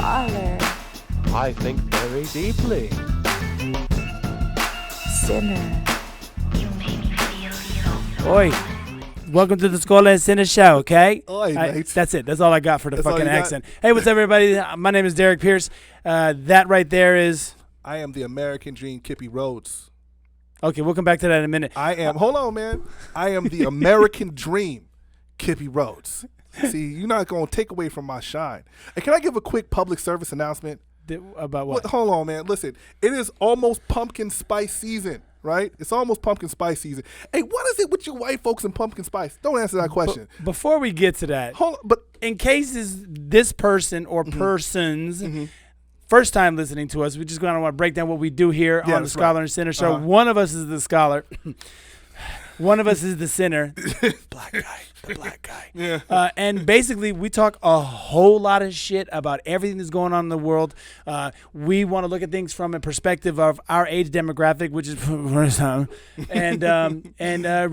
Scholar. I think very deeply. Sinner. Oi. Welcome to the Scholar and Sinner show, okay? Oi, mate. That's it. That's all I got for the That's all fucking you got? accent. Hey, what's up, everybody? My name is Derrick Pierce. That right there is... I am the American Dream, Kippy Rhodes. Okay, we'll come back to that in a minute. I am, hold on, man. I am the American Dream, Kippy Rhodes. See, you're not going to take away from my shine. And can I give a quick public service announcement? About what? Hold on, man. Listen, it is almost pumpkin spice season, right? It's almost pumpkin spice season. Hey, what is it with you white folks and pumpkin spice? Don't answer that question. Before we get to that, Hold on, but in cases this person or persons first time listening to us, we just want to break down what we do here on the that's Scholar right. and Sinner show. One of us is the scholar. One of us is the sinner. Black guy. The black guy. Yeah. And basically, we talk a whole lot of shit about everything that's going on in the world. We want to look at things from a perspective of our age demographic, which is first time, and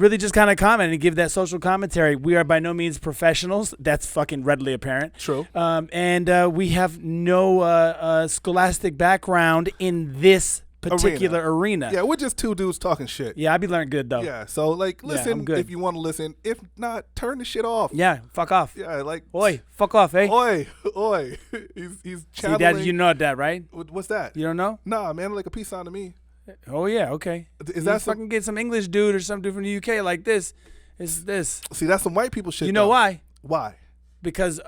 really just kind of comment and give that social commentary. We are by no means professionals. That's fucking readily apparent. True. And we have no scholastic background in this particular arena. Yeah, we're just two dudes talking shit. Yeah, I be learning good though. Yeah, so like listen I'm good. if you want to listen. If not, turn the shit off. Yeah, fuck off. Yeah, like Oi, fuck off, eh? Oi. He's See, channeling. Dad, you know that, right? What's that? You don't know? Nah, man, like a peace sign to me. Oh yeah, okay. Is You that some, fucking get some English dude or some dude from the UK like this? It's this. see, that's some white people shit. You know though. why? Why? Because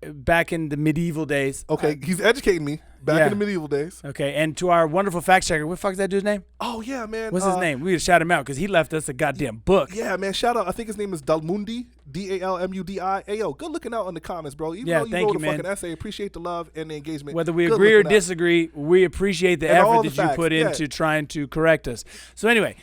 back in the medieval days. Okay, he's educating me. Back yeah. in the medieval days. Okay, and to our wonderful fact checker, what the fuck is that dude's name? Oh yeah, man. What's his name? We gotta shout him out because he left us a goddamn book. Yeah, man. Shout out. I think his name is Dalmundi. Dalmudi. Ayo, good looking out in the comments, bro. Even Yeah, though you thank wrote you, a man. fucking essay, appreciate the love and the engagement. Whether we Good agree or looking out. disagree, we appreciate the And all effort the that you facts, put yeah. into trying to correct us. So anyway,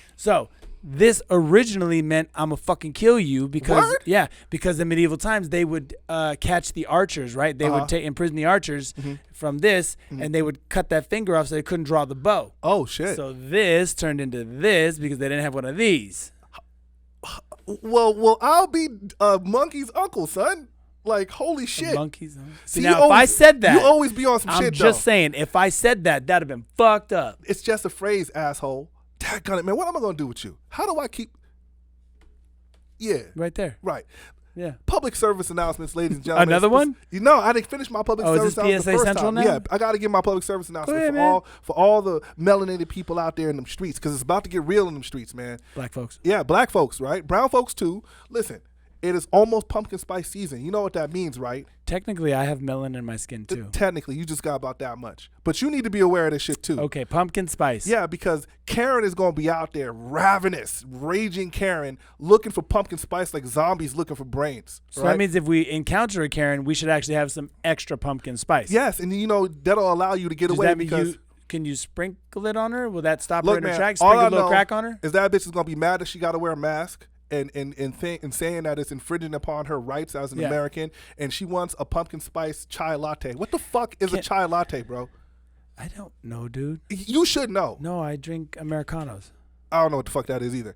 this originally meant I'm gonna fucking kill you because Word? because in medieval times they would catch the archers, right? They would imprison the archers from this, and they would cut that finger off so they couldn't draw the bow. Oh shit. So this turned into this because they didn't have one of these. Well, I'll be Monkey's uncle, son. Like holy shit. Monkeys. Huh? See, now, you if I said that, you always be on some I'm shit. just though. saying, if I said that, that'd have been fucked up. It's just a phrase, asshole. Dadgummit, man. What am I gonna do with you? How do I keep? Yeah. Right there. Right. Yeah. Public service announcements, ladies and gentlemen. Another one? You know, I didn't finish my public Oh, is service this announcement the PSA first Central time. now? Yeah, I got to give my public service announcement ahead, man. for all the melanated people out there in them streets because it's about to get real in them streets, man. Black folks. Yeah, black folks, right? Brown folks too. Listen, it is almost pumpkin spice season. You know what that means, right? Technically, I have melanin in my skin too. Technically, you just got about that much. But you need to be aware of this shit too. Okay, pumpkin spice. Yeah, because Karen is going to be out there ravenous, raging Karen, looking for pumpkin spice like zombies looking for brains. So right? that means if we encounter a Karen, we should actually have some extra pumpkin spice. Yes, and you know, that'll allow you to get Does away that mean because... can you sprinkle it on her? Will that stop her Look, in her man, tracks? all Sprinkle I a little know crack on her? is that bitch is going to be mad that she got to wear a mask and saying that it's infringing upon her rights as an American, and she wants a pumpkin spice chai latte. What the fuck is a chai latte, bro? I don't know, dude. You should know. No, I drink Americanos. I don't know what the fuck that is either.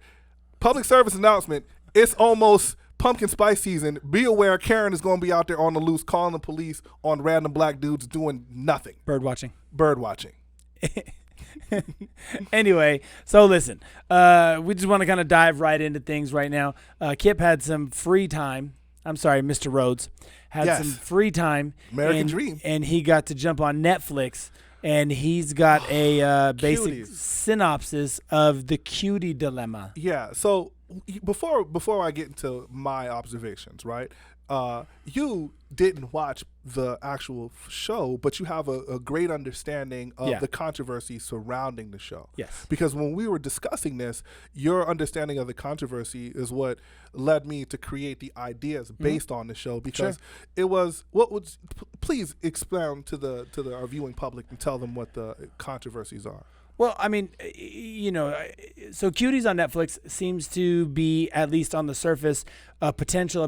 Public service announcement. It's almost pumpkin spice season. Be aware Karen is going to be out there on the loose calling the police on random black dudes doing nothing. Bird watching. Bird watching. Anyway, so listen, we just want to kind of dive right into things right now. Kip had some free time. I'm sorry, Mr. Rhodes had some free time. American Dream. And he got to jump on Netflix, and he's got a basic Cuties. synopsis of the cutie dilemma. Yeah. So before I get into my observations, right? You didn't watch the actual show, but you have a great understanding of the controversy surrounding the show. Yes. Because when we were discussing this, your understanding of the controversy is what led me to create the ideas based on the show. Because it was please expound to our viewing public and tell them what the controversies are. Well, I mean, you know, so Cuties on Netflix seems to be, at least on the surface, a potential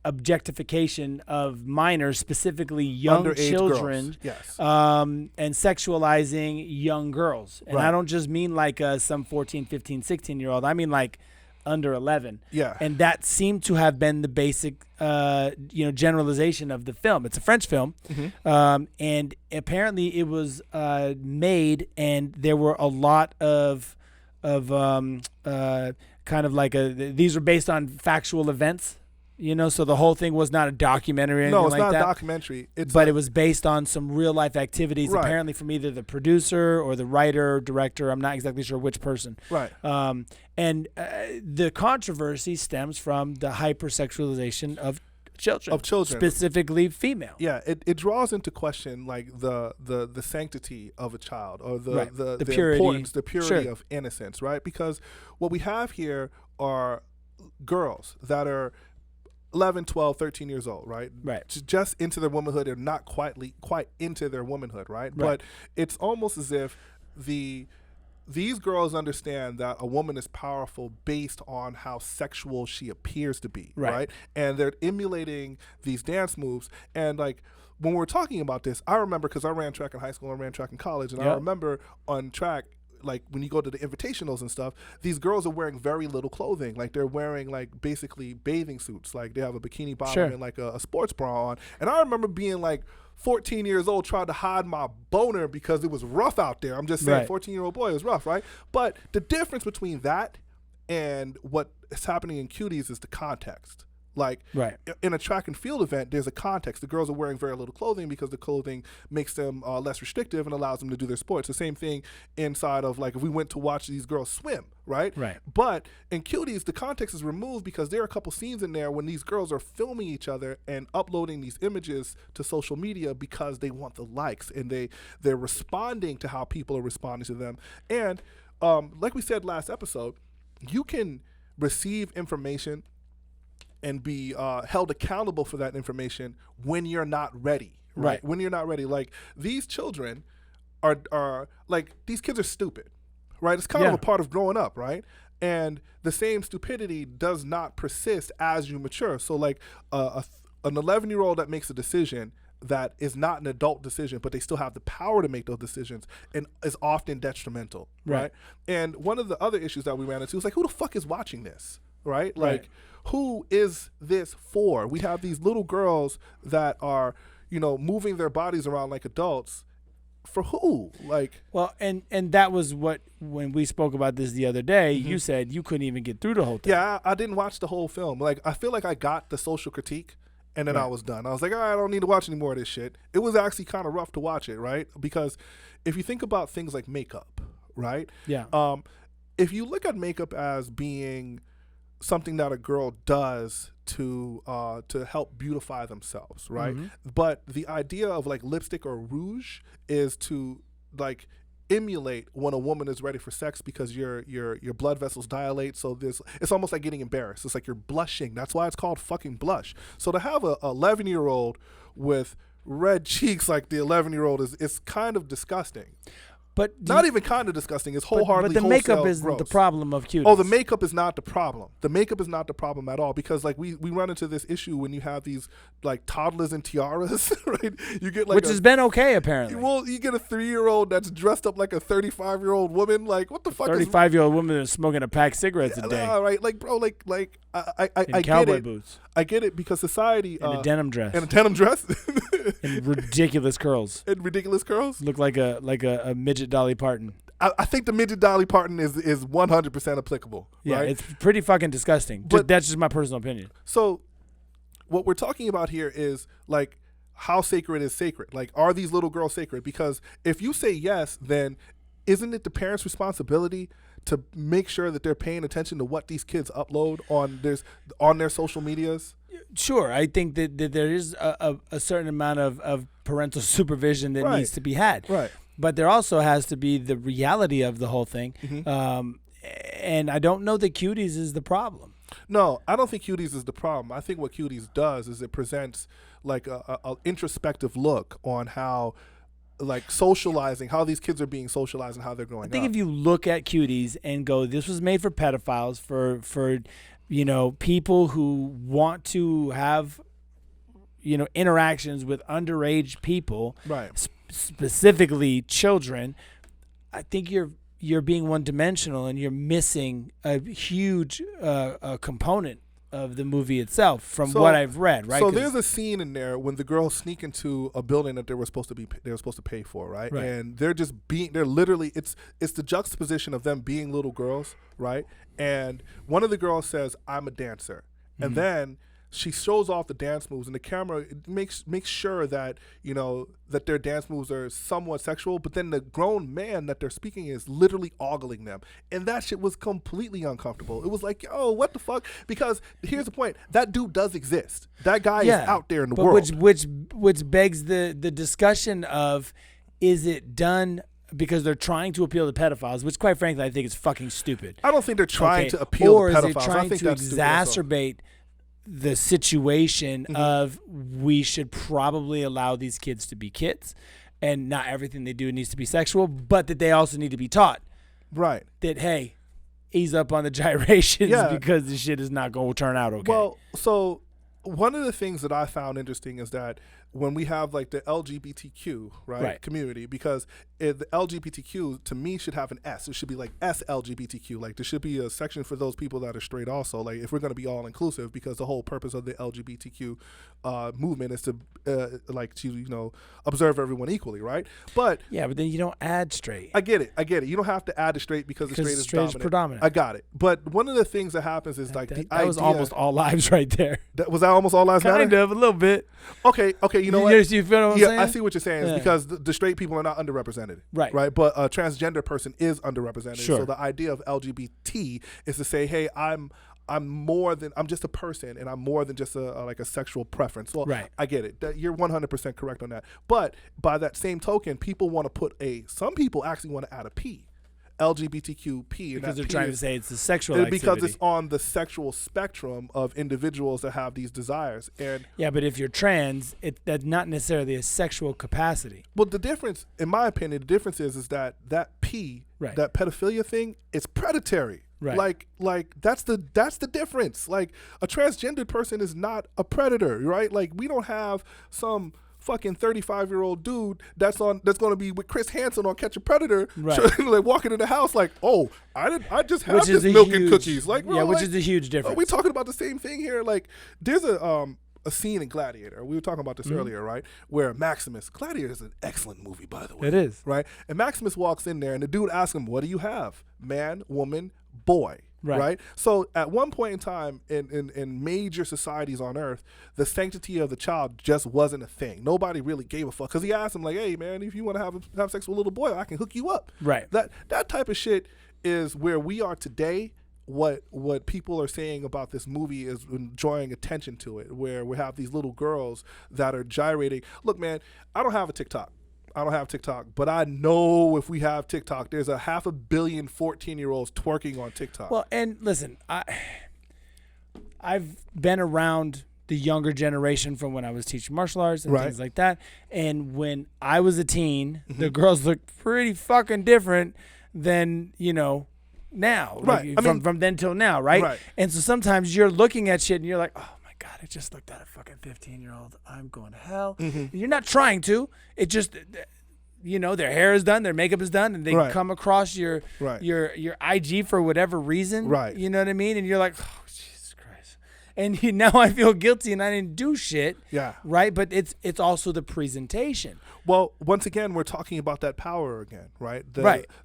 objectification of minors, specifically young Underage children, girls. Yes. and sexualizing young girls. And I Right. don't just mean like some 14, 15, 16-year-old. I mean like under 11. Yeah. And that seemed to have been the basic, generalization of the film. It's a French film. And apparently it was made, and there were a lot of kind of like these were based on factual events. So the whole thing was not a documentary or anything like that. No, it's not a documentary. But it was based on some real-life activities, apparently from either the producer or the writer or director. I'm not exactly sure which person. Right. And the controversy stems from the hypersexualization of children. Specifically female. Yeah, it draws into question, like, the sanctity of a child, or the purity. Importance, the purity of innocence, right? Because what we have here are girls that are 11, 12, 13 years old, right? Right. Just into their womanhood, and not quite into their womanhood, right? But it's almost as if these girls understand that a woman is powerful based on how sexual she appears to be, right? And they're emulating these dance moves. And, like, when we're talking about this, I remember, because I ran track in high school and ran track in college, and I remember on track, like, when you go to the invitationals and stuff, these girls are wearing very little clothing. Like, they're wearing, like, basically bathing suits. Like, they have a bikini bottom and, like, a sports bra on. And I remember being, like, 14 years old, trying to hide my boner because it was rough out there. I'm just saying, 14-year-old boy, it was rough, right? But the difference between that and what is happening in Cuties is the context. Like, in a track and field event, there's a context. The girls are wearing very little clothing because the clothing makes them less restrictive and allows them to do their sports. The same thing inside of, like, if we went to watch these girls swim, right? But in Cuties, the context is removed because there are a couple scenes in there when these girls are filming each other and uploading these images to social media because they want the likes, and they're responding to how people are responding to them. And like we said last episode, you can receive information and be held accountable for that information when you're not ready, right? When you're not ready. Like, these children are like, these kids are stupid, right? It's kind of a part of growing up, right? And the same stupidity does not persist as you mature. So, like, an 11-year-old that makes a decision that is not an adult decision, but they still have the power to make those decisions, and is often detrimental, right? And one of the other issues that we ran into was, like, who the fuck is watching this, right? Like, who is this for? We have these little girls that are, moving their bodies around like adults. For who? Like, well, and that was what, when we spoke about this the other day, you said you couldn't even get through the whole thing. Yeah, I didn't watch the whole film. Like, I feel like I got the social critique, and then I was done. I was like, all right, I don't need to watch any more of this shit. It was actually kind of rough to watch it, right? Because if you think about things like makeup, right? Yeah. If you look at makeup as being something that a girl does to help beautify themselves, right? But the idea of, like, lipstick or rouge is to, like, emulate when a woman is ready for sex, because your blood vessels dilate. So it's almost like getting embarrassed. It's like you're blushing. That's why it's called fucking blush. So to have a 11-year-old with red cheeks like the 11-year-old is kind of disgusting. But not even kind of disgusting. It's wholeheartedly But the makeup wholesale isn't gross. the problem of Cuties. Oh, the makeup is not the problem. The makeup is not the problem at all, because, like, we run into this issue when you have these, like, toddlers and tiaras, right? You get, like, which has been okay, apparently. Well, you get a 3-year-old that's dressed up like a 35-year-old woman. Like, what the fuck? 35-year-old woman is smoking a pack of cigarettes a day. Right? Like, bro, like I get cowboy it. Boots. I get it, because society And a denim dress. and a denim dress And ridiculous curls. and ridiculous curls. Look like a midget Dolly Parton. I think the midget Dolly Parton is 100% applicable. Yeah, right? it's pretty fucking disgusting. But that's just my personal opinion. So what we're talking about here is, like, how sacred is sacred? Like, are these little girls sacred? Because if you say yes, then isn't it the parents' responsibility to make sure that they're paying attention to what these kids upload on their social medias? Sure, I think that there is a certain amount of parental supervision that needs to be had. Right. But there also has to be the reality of the whole thing. And I don't know that Cuties is the problem. No, I don't think Cuties is the problem. I think what Cuties does is it presents, like, a introspective look on how, like, socializing, how these kids are being socialized and how they're growing up. I think if you look at Cuties and go, this was made for pedophiles, for people who want to have, interactions with underage people, right, specifically children, I think you're you're being one-dimensional and you're missing a huge component of the movie itself from what I've read, right? So there's a scene in there when the girls sneak into a building that they were supposed to pay for, right? And they're literally it's the juxtaposition of them being little girls, right? And one of the girls says, "I'm a dancer," and then she shows off the dance moves, and the camera makes sure that that their dance moves are somewhat sexual, but then the grown man that they're speaking is literally ogling them, and that shit was completely uncomfortable. It was like, yo, what the fuck? Because here's the point: that dude does exist. That guy is out there in the world. Which begs the discussion of, is it done because they're trying to appeal to pedophiles, which quite frankly I think is fucking stupid. I don't think they're trying to appeal to pedophiles. Or is it trying to exacerbate the situation of we should probably allow these kids to be kids and not everything they do needs to be sexual, but that they also need to be taught that, hey, ease up on the gyrations because this shit is not going to turn out okay. Well, so one of the things that I found interesting is that when we have like the LGBTQ community, because the LGBTQ to me should have an S. It should be like SLGBTQ. Like there should be a section for those people that are straight also. Like if we're going to be all inclusive, because the whole purpose of the LGBTQ movement is to observe everyone equally, right? But but then you don't add straight. I get it. You don't have to add the straight because the straight is predominant. I got it. But one of the things that happens is that was almost all lives right there. Was that almost all lives matter? Kind of, a little bit. Okay. You know what? You feel what I'm saying? I see what you're saying. It's because the straight people are not underrepresented. Right. But a transgender person is underrepresented. Sure. So the idea of LGBT is to say, hey, I'm just a person, and I'm more than just a sexual preference. Well, I get it. You're 100% correct on that. But by that same token, people want to put some people actually want to add a P. LGBTQP, because they're trying to say it's a sexual activity. Because it's on the sexual spectrum of individuals that have these desires. And but if you're trans, that's not necessarily a sexual capacity. Well, the difference, in my opinion, is that P, that pedophilia thing, is predatory. Right. Like that's the difference. Like a transgendered person is not a predator, right? Like we don't have some fucking 35-year-old dude that's going to be with Chris Hansen on Catch a Predator, like walking in the house like, oh, I just have this milk and cookies. Like, bro, which is a huge difference. Are we talking about the same thing here? Like, there's a scene in Gladiator. We were talking about this earlier, right? Where Maximus, Gladiator is an excellent movie, by the way. It is. Right? And Maximus walks in there and the dude asks him, what do you have? Man, woman, boy. Right. So at one point in time in major societies on Earth, the sanctity of the child just wasn't a thing. Nobody really gave a fuck, because he asked him like, hey man, if you want to have sex with a little boy, I can hook you up. Right. That type of shit is where we are today. What people are saying about this movie is drawing attention to it, where we have these little girls that are gyrating. Look, man, I don't have a TikTok. But I know if we have TikTok, there's 500 million 14-year-olds twerking on TikTok. Well, and listen, I've been around the younger generation from when I was teaching martial arts and things like that. And when I was a teen, the girls looked pretty fucking different than, now. Right. From then till now, right? And so sometimes you're looking at shit and you're like, oh, God, I just looked at a fucking 15-year-old. I'm going to hell. You're not trying to. It just, their hair is done, their makeup is done, and they come across your IG for whatever reason. Right. You know what I mean? And you're like, oh, Jesus Christ. And now I feel guilty and I didn't do shit. Yeah. Right? But it's also the presentation. Well, once again, we're talking about that power again, right?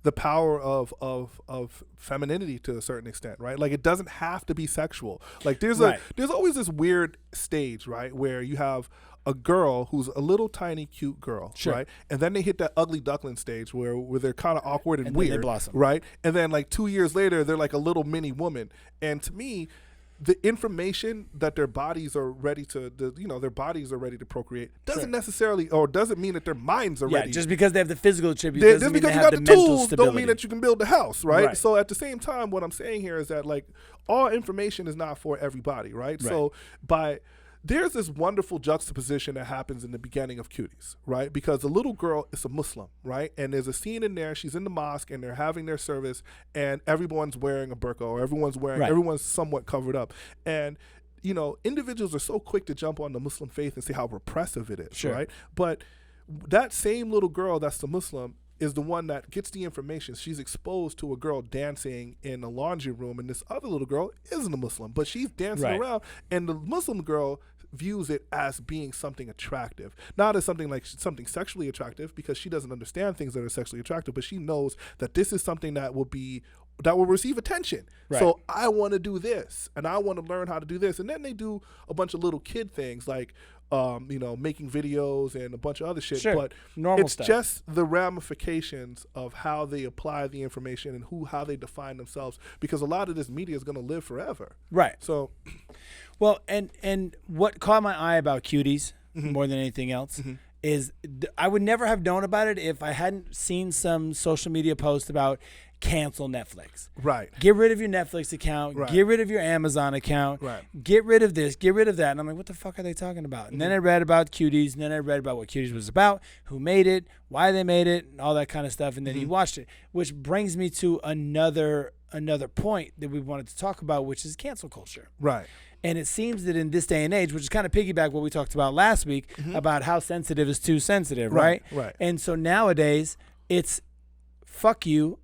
The power of femininity to a certain extent, right? Like it doesn't have to be sexual. Like there's always this weird stage, right, where you have a girl who's a little tiny cute girl, right? And then they hit that ugly duckling stage where they're kind of awkward and weird, then they blossom, right? And then like 2 years later, they're like a little mini woman. And to me, the information that their bodies are ready to, procreate doesn't necessarily, or doesn't mean that their minds are ready. Yeah, just because they have the physical attributes doesn't mean they have the mental stability. Don't mean that you can build the house, right? So at the same time, what I'm saying here is that like all information is not for everybody, right? So there's this wonderful juxtaposition that happens in the beginning of Cuties, right? Because the little girl is a Muslim, right? And there's a scene in there, she's in the mosque and they're having their service and everyone's wearing a burqa, or everyone's somewhat covered up. And, individuals are so quick to jump on the Muslim faith and say how repressive it is, right? But that same little girl that's the Muslim is the one that gets the information. She's exposed to a girl dancing in a laundry room, and this other little girl isn't a Muslim, but she's dancing around, and the Muslim girl views it as being something attractive, not as something like something sexually attractive, because she doesn't understand things that are sexually attractive, but she knows that this is something that will receive attention. Right. So I want to do this, and I want to learn how to do this. And then they do a bunch of little kid things like, making videos and a bunch of other shit. Sure. But Normal it's stuff. just the ramifications of how they apply the information and how they define themselves, because a lot of this media is going to live forever. Right. So, well, and what caught my eye about Cuties more than anything else is I would never have known about it if I hadn't seen some social media post about cancel Netflix. right. Get rid of your Netflix account. Right. Get rid of your Amazon account. Right. Get rid of this. Get rid of that. And I'm like, what the fuck are they talking about? And then I read about Cuties, and then I read about what Cuties was about, who made it, why they made it, and all that kind of stuff. And then he watched it, which brings me to another point that we wanted to talk about, which is cancel culture. Right. And it seems that in this day and age, which is kind of piggyback what we talked about last week about how sensitive is too sensitive, right? Right. And so nowadays, it's fuck you,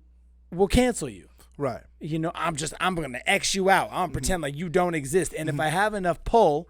we'll cancel you. Right. You know, I'm going to X you out. I'm going to pretend like you don't exist. And if I have enough pull,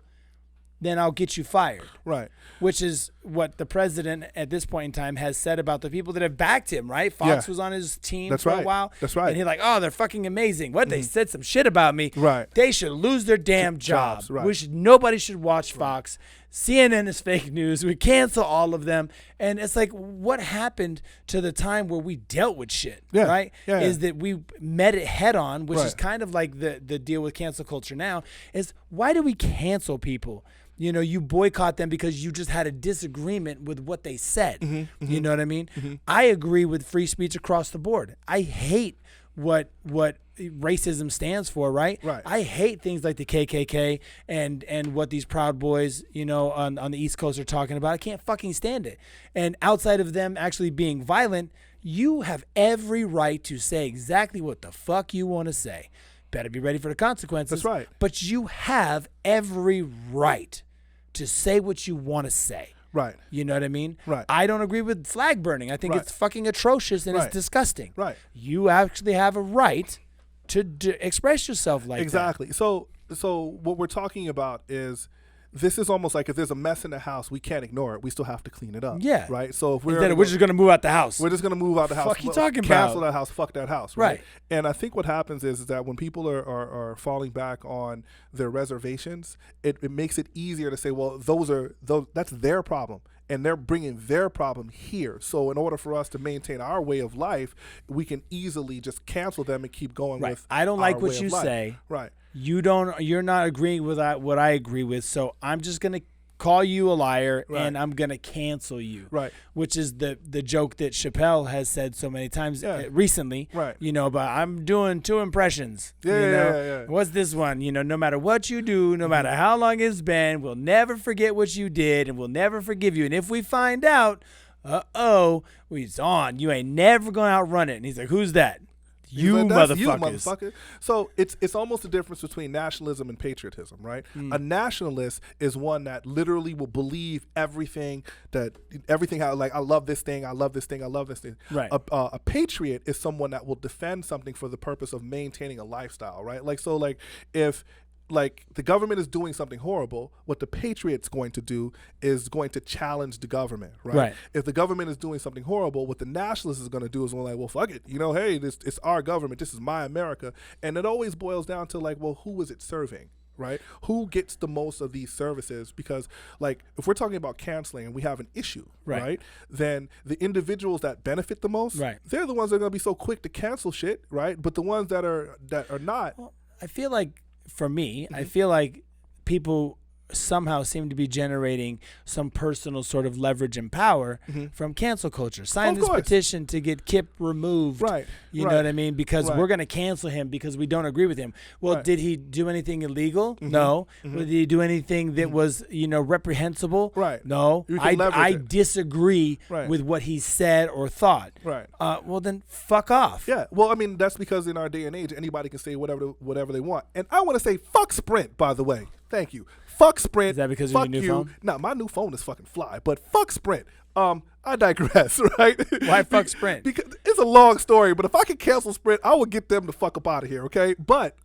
then I'll get you fired. Right. Which is what the president at this point in time has said about the people that have backed him, right? Fox was on his team for a while. That's right. And he's like, oh, they're fucking amazing. What? They said some shit about me. Right. They should lose their damn job. Jobs, right. Nobody should watch Fox. CNN is fake news. We cancel all of them. And it's like, what happened to the time where we dealt with shit, right? Yeah. Is that we met it head on, which is Right. kind of like the deal with cancel culture now, is why do we cancel people? You know, you boycott them because you just had a disagreement with what they said. You know what I mean? I agree with free speech across the board. I hate what racism stands for, right? Right. I hate things like the KKK and what these Proud Boys, you know, on the East Coast are talking about. I can't fucking stand it. And outside of them actually being violent, you have every right to say exactly what the fuck you want to say. Better be ready for the consequences. That's right. But you have every right to say what you want to say. Right. You know what I mean? Right. I don't agree with flag burning. I think Right. it's fucking atrocious and Right. it's disgusting. Right. You actually have a right to express yourself like Exactly. So what we're talking about is, this is almost like if there's a mess in the house, we can't ignore it. We still have to clean it up. Yeah. Right. So if that. Instead of we're just going to move out the house. we're just gonna move out the house. Fuck you talking cancel about? that house. Fuck that house. Right. And I think what happens is that when people are falling back on their reservations, it makes it easier to say, well, that's their problem, and they're bringing their problem here. So in order for us to maintain our way of life, we can easily just cancel them and keep going Right. with. I don't our like what way of you life. say. Right. You're not agreeing with what I agree with. So I'm just going to call you a liar, Right. and I'm going to cancel you. Right. Which is the joke that Chappelle has said so many times recently. Right. You know, but I'm doing 2 impressions. Yeah, you know? yeah. What's this one? You know, no matter what you do, no matter how long it's been, we'll never forget what you did, and we'll never forgive you. And if we find out, it's on. You ain't never going to outrun it. And he's like, who's that? You He's like, "That's motherfuckers. you, motherfucker." So it's almost the difference between nationalism and patriotism, right? A nationalist is one that literally will believe everything how, like, I love this thing, I love this thing, I love this thing. Right. A patriot is someone that will defend something for the purpose of maintaining a lifestyle, right? Like, so, like, if the government is doing something horrible, what the patriot's going to do is going to challenge the government, right? If the government is doing something horrible, what the nationalist is going to do is like, well, fuck it, you know, hey, it's our government, this is my America. And it always boils down to, like, well, who is it serving? Right? Who gets the most of these services? Because, like, if we're talking about canceling and we have an issue, right? Then the individuals that benefit the most, they're the ones that are going to be so quick to cancel shit, right? But the ones that are not. Well, I feel like, for me, I feel like people somehow seem to be generating some personal sort of leverage and power from cancel culture. Sign this petition to get KIP removed. Right. You know what I mean? Because we're going to cancel him because we don't agree with him. Well, did he do anything illegal? No. Did he do anything that was, you know, reprehensible? Right. No. I disagree Right. with what he said or thought. Right. Well, then fuck off. Yeah. Well, I mean, that's because in our day and age, anybody can say whatever they want. And I want to say fuck Sprint, by the way. Thank you. Fuck Sprint. Is that because of fuck your new you. phone? No, my new phone is fucking fly. But fuck Sprint. I I digress, right? Why fuck Sprint? Because it's a long story, but if I could cancel Sprint, I would get them to fuck up out of here, okay? But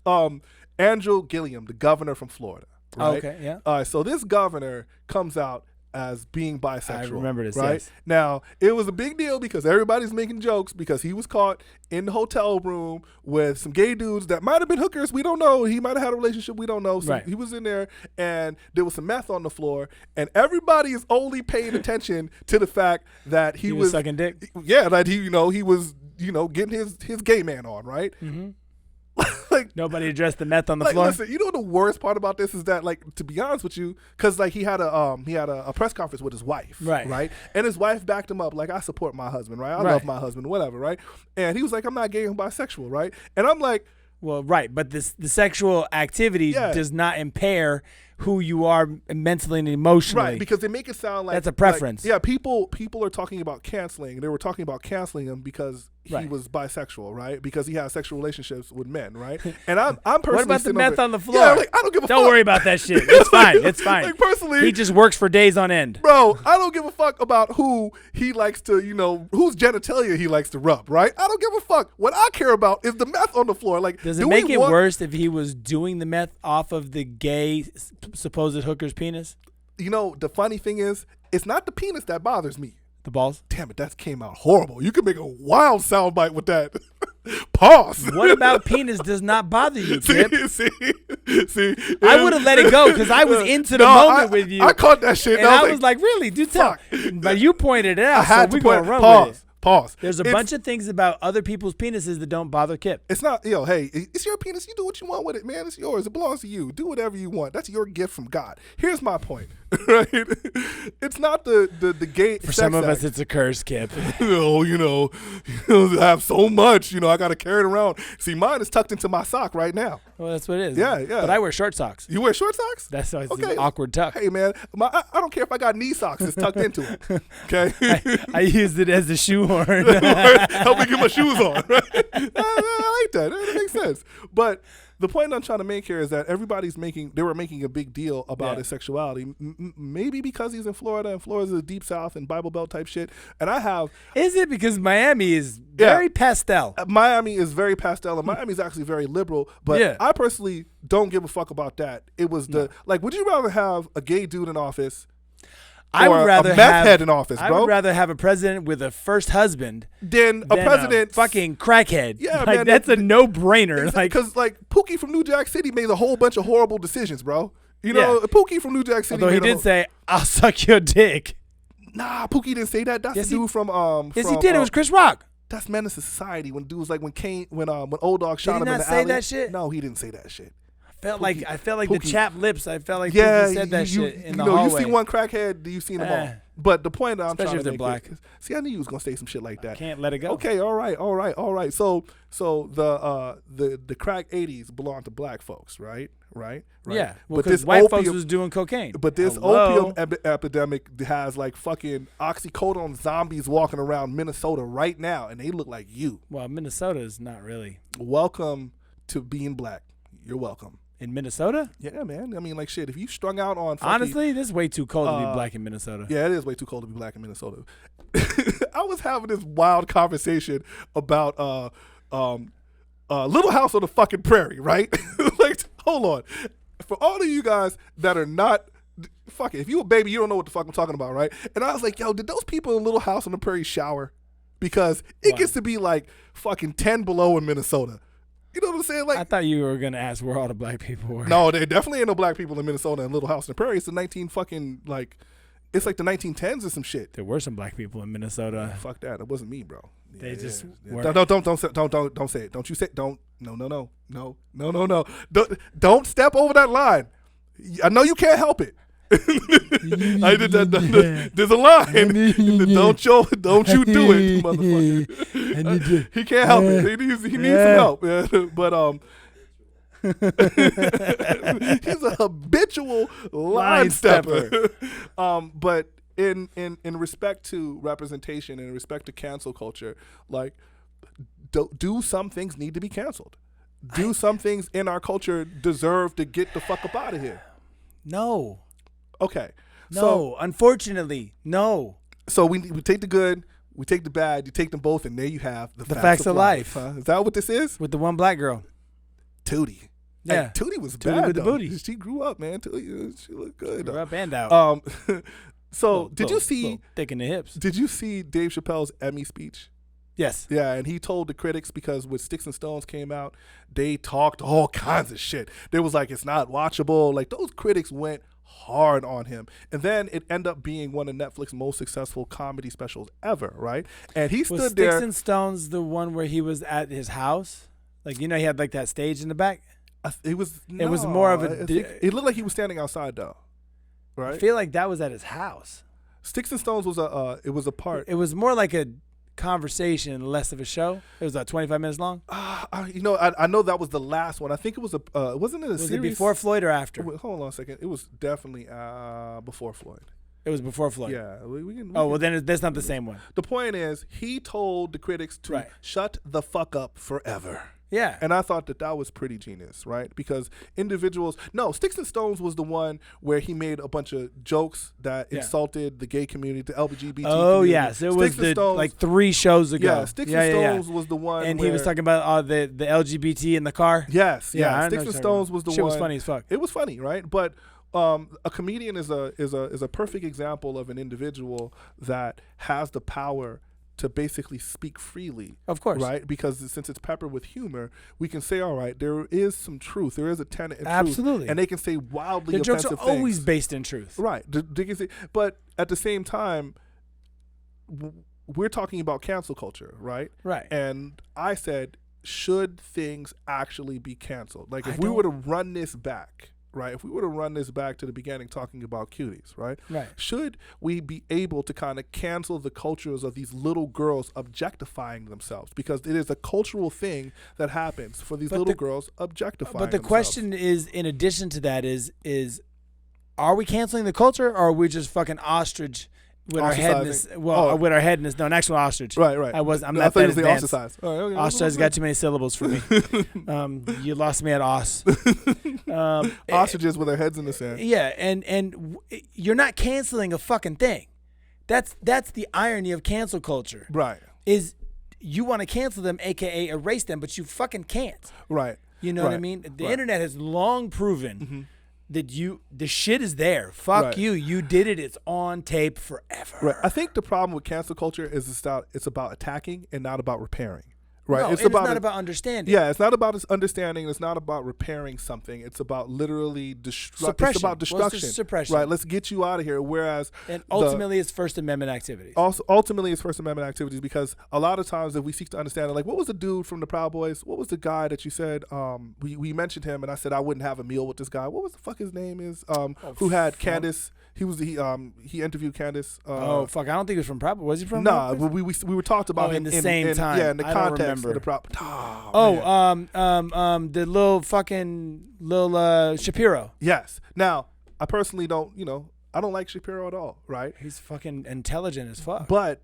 Andrew Gillum, the governor from Florida, right? Okay, yeah. All right, so this governor comes out as being bisexual. I remember this, right? yes. Now, it was a big deal because everybody's making jokes because he was caught in the hotel room with some gay dudes that might have been hookers. We don't know. He might have had a relationship. We don't know. So right. he was in there, and there was some meth on the floor, and everybody is only paying attention to the fact that he was sucking dick. Yeah, that he was getting his gay man on, right? Mm-hmm. Like, nobody addressed the meth on the floor. Listen, you know the worst part about this is that, like, to be honest with you, because like he had a press conference with his wife, right, and his wife backed him up, like, I support my husband, right, I love my husband, whatever, right, and he was like, I'm not gay, I'm bisexual, right, and I'm like, well, right, but the sexual activity does not impair who you are mentally and emotionally. Right, because they make it sound like that's a preference. Like, people are talking about canceling. They were talking about canceling him because he was bisexual, right? Because he has sexual relationships with men, right? And I'm personally. What about the meth on the floor? Yeah, like, I don't give a fuck. Don't worry about that shit. It's fine. It's fine. Like, personally, he just works for days on end. Bro, I don't give a fuck about who he likes to, whose genitalia he likes to rub, right? I don't give a fuck. What I care about is the meth on the floor. Like, does it make it worse if he was doing the meth off of the gay supposed hooker's penis? The funny thing is, it's not the penis that bothers me. The balls? Damn it, that came out horrible. You could make a wild soundbite with that. Pause. What about penis does not bother you, Kip? See, I would have let it go because I was into the moment with you. I caught that shit. And I was like, really? Do tell. But you pointed it out, so we're going to run with it. Pause. There's a bunch of things about other people's penises that don't bother Kip. It's not, hey, it's your penis. You do what you want with it, man. It's yours. It belongs to you. Do whatever you want. That's your gift from God. Here's my point, right? It's not the gay. For some of us, it's a curse, Kip. I have so much. I got to carry it around. See, mine is tucked into my sock right now. Well, that's what it is. Yeah. But I wear short socks. You wear short socks? That's why it's an awkward tuck. Hey, man, I don't care if I got knee socks. It's tucked into it. Okay. I used it as a shoehorn. Help me get my shoes on. Right? I like that. That makes sense. But the point I'm trying to make here is that they were making a big deal about his sexuality. Maybe because he's in Florida, and Florida's the deep south and Bible Belt type shit. And Is it because Miami is very pastel? Miami is very pastel, and Miami is actually very liberal. But I personally don't give a fuck about that. It was would you rather have a gay dude in office? I would rather a meth head in office, bro. I would rather have a president with a first husband than a president fucking crackhead. Yeah, man, that's a no-brainer. Because Pookie from New Jack City made a whole bunch of horrible decisions, bro. Pookie from New Jack City. Although he did say, "I'll suck your dick." Nah, Pookie didn't say that. That's the dude from Yes, he did. It was Chris Rock. That's Menace to Society. When dudes like when Old Dog shot him in the alley. Did he not say that shit? No, he didn't say that shit. I felt like the chapped lips. I felt like he said that shit in the hallway. You see one crackhead, you seen them all. But the point that I'm trying to make black. See, I knew you was gonna say some shit like that. I can't let it go. Okay, all right. So the crack 80s belong to black folks, right? Yeah, well, because white folks was doing cocaine. But this opium epidemic has like fucking oxycodone zombies walking around Minnesota right now, and they look like you. Well, Minnesota is not really. Welcome to being black. You're welcome. In Minnesota? Yeah, man. I mean, like, shit, if you strung out on honestly, this is way too cold to be black in Minnesota. Yeah, it is way too cold to be black in Minnesota. I was having this wild conversation about Little House on the fucking Prairie, right? Like, hold on. For all of you guys that are not, fuck it, if you a baby, you don't know what the fuck I'm talking about, right? And I was like, yo, did those people in Little House on the Prairie shower? Because it gets to be like fucking 10 below in Minnesota. You know what I'm saying? Like, I thought you were gonna ask where all the black people were. No, there definitely ain't no black people in Minnesota and Little House on the Prairie. It's the it's like the 1910s or some shit. There were some black people in Minnesota. Fuck that. It wasn't me, bro. They just were. Don't say it. Don't you say no. Don't step over that line. I know you can't help it. I did that. There's a line. Don't you do it, motherfucker. He can't help it. He needs some help. Yeah. But he's a habitual line stepper. But in respect to representation and in respect to cancel culture, like, do some things need to be canceled? Do some things in our culture deserve to get the fuck up out of here? No. Okay. No, unfortunately, no. So we take the good, we take the bad, you take them both, and there you have the facts of life. Huh? Is that what this is? With the one black girl. Tootie. Yeah. Hey, Tootie was Tootie bad with the though. booty. She grew up, man. Tootie, she looked good. Grew up and out. So did you see? Thick in the hips. Did you see Dave Chappelle's Emmy speech? Yes. Yeah, and he told the critics, because when Sticks and Stones came out, they talked all kinds of shit. They was like, it's not watchable. Like, those critics went hard on him. And then it ended up being one of Netflix's most successful comedy specials ever, right? And he stood was there. Sticks and Stones the one where he was at his house? Like, you know, he had like that stage in the back? It was more of a... it looked like he was standing outside, though, right? I feel like that was at his house. Sticks and Stones was a part. It was more like a conversation, less of a show. It was 25 minutes long. I know that was the last one. I think it was wasn't it a was series? It before Floyd or after? Wait, hold on a second. It was definitely before Floyd. It was before Floyd. Yeah, we can. Well, then that's not the same one. The point is, he told the critics to shut the fuck up forever. Yeah. And I thought that was pretty genius, right? Because Sticks and Stones was the one where he made a bunch of jokes that insulted the gay community, the LGBTQ community. Yes. It was like 3 shows ago. Yeah, Sticks and Stones was the one. And he was talking about the LGBT in the car. Yes. Yeah. Sticks and Stones was the one. Shit was funny as fuck. It was funny, right? But a comedian is a perfect example of an individual that has the power to basically speak freely. Of course. Right? Because since it's peppered with humor, we can say, all right, there is some truth. There is a tenet in truth. Absolutely. And they can say wildly the offensive jokes are always things. based in truth. Right. They can say, but at the same time, we're talking about cancel culture, right? Right. And I said, should things actually be canceled? Like, if we were to run this back, right? If we were to run this back to the beginning, talking about cuties, right? Right. Should we be able to kind of cancel the cultures of these little girls objectifying themselves? Because it is a cultural thing that happens for these little girls objectifying But the themselves. question is, in addition to that, is are we canceling the culture, or are we just fucking ostrich with our head in this? Well, with our head in this. No, an actual ostrich. Right. I'm I not thought that it was the advanced. ostracized. Okay, Ostrich got too many syllables for me. You lost me at os. Ostriches with their heads in the sand. Yeah, and you're not canceling a fucking thing. That's the irony of cancel culture. Right. Is you want to cancel them, aka erase them, but you fucking can't. Right. You know what I mean? The internet has long proven that the shit is there. Fuck you. You did it. It's on tape forever. Right. I think the problem with cancel culture is it's about attacking and not about repairing. Right. No, it's not about understanding. Yeah, it's not about understanding. It's not about repairing something. It's about literally suppression. It's about destruction. Well, it's suppression. Right. Let's get you out of here. Whereas, and ultimately, it's First Amendment activities. Ultimately, it's First Amendment activities, because a lot of times, if we seek to understand it, like, what was the dude from the Proud Boys? What was the guy that you said? We mentioned him, and I said I wouldn't have a meal with this guy. What was the fuck his name is? Who had Candace? He interviewed Candace. Fuck! I don't think he was from Proud Boys. Was he from? Nah, we were talked about him in the same time. Yeah, in the context of the Proud. The little Shapiro. Yes. Now, I personally don't. I don't like Shapiro at all. Right? He's fucking intelligent as fuck. But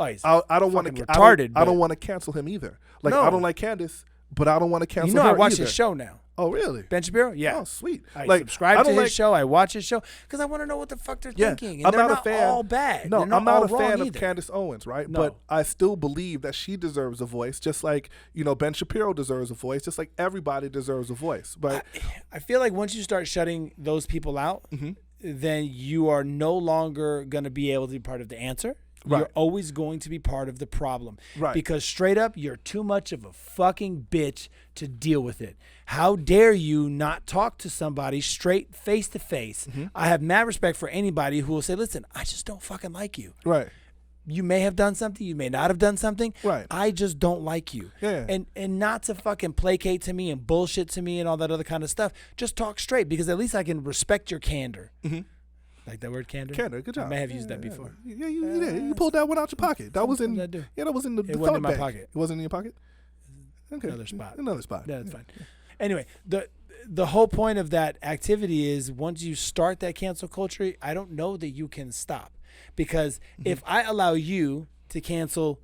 he's I don't want to retarded. I don't want to cancel him either. Like, no. I don't like Candace, but I don't want to cancel her I watch either. his show now. Oh, really? Ben Shapiro? Yeah. Oh, sweet. I subscribe to his show. I watch his show because I want to know what the fuck they're thinking. And I'm they're not a fan. All bad. No, they're not I'm not all a fan wrong of Candace Owens, right? No. But I still believe that she deserves a voice, just like Ben Shapiro deserves a voice, just like everybody deserves a voice. But I feel like once you start shutting those people out, then you are no longer going to be able to be part of the answer. Right. You're always going to be part of the problem. Right. Because straight up, you're too much of a fucking bitch to deal with it. How dare you not talk to somebody straight face to face? I have mad respect for anybody who will say, listen, I just don't fucking like you. Right. You may have done something. You may not have done something. Right. I just don't like you. Yeah. And not to fucking placate to me and bullshit to me and all that other kind of stuff. Just talk straight, because at least I can respect your candor. Like that word, candor? Candor, good job. I may have used that before. Yeah, you pulled that one out your pocket. That was in. What did I do? Yeah, that was in the. It wasn't in my bag. pocket. It wasn't in your pocket. Okay. Another spot. Yeah, that's fine. Anyway, the whole point of that activity is once you start that cancel culture, I don't know that you can stop, because if I allow you to cancel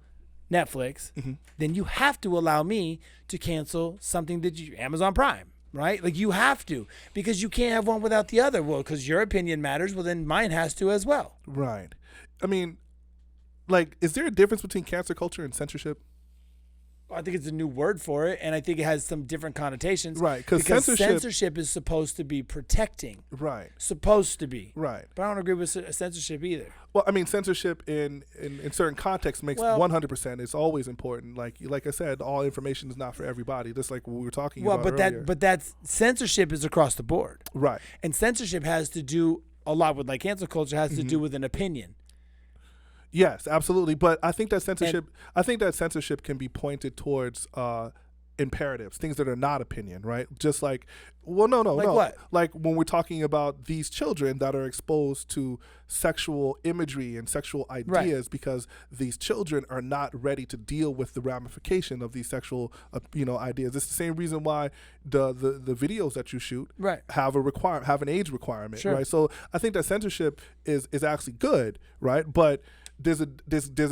Netflix, then you have to allow me to cancel something that Amazon Prime. Right? Like, you have to, because you can't have one without the other. Well, because your opinion matters. Well, then mine has to as well. Right. I mean, like, is there a difference between cancel culture and censorship? I think it's a new word for it, and I think it has some different connotations. Right, because censorship censorship is supposed to be protecting. Right. Supposed to be. Right. But I don't agree with censorship either. Well, I mean, censorship in certain contexts makes 100%. It's always important. Like I said, all information is not for everybody. Just like what we were talking about earlier. But that's censorship is across the board. Right. And censorship has to do a lot with, like, cancel culture has to do with an opinion. Yes, absolutely. But I think that censorship can be pointed towards imperatives, things that are not opinion, right? Just like, well, no. What? Like when we're talking about these children that are exposed to sexual imagery and sexual ideas, because these children are not ready to deal with the ramification of these sexual, ideas. It's the same reason why the videos that you shoot have an age requirement, right? So I think that censorship is actually good, right? But there's a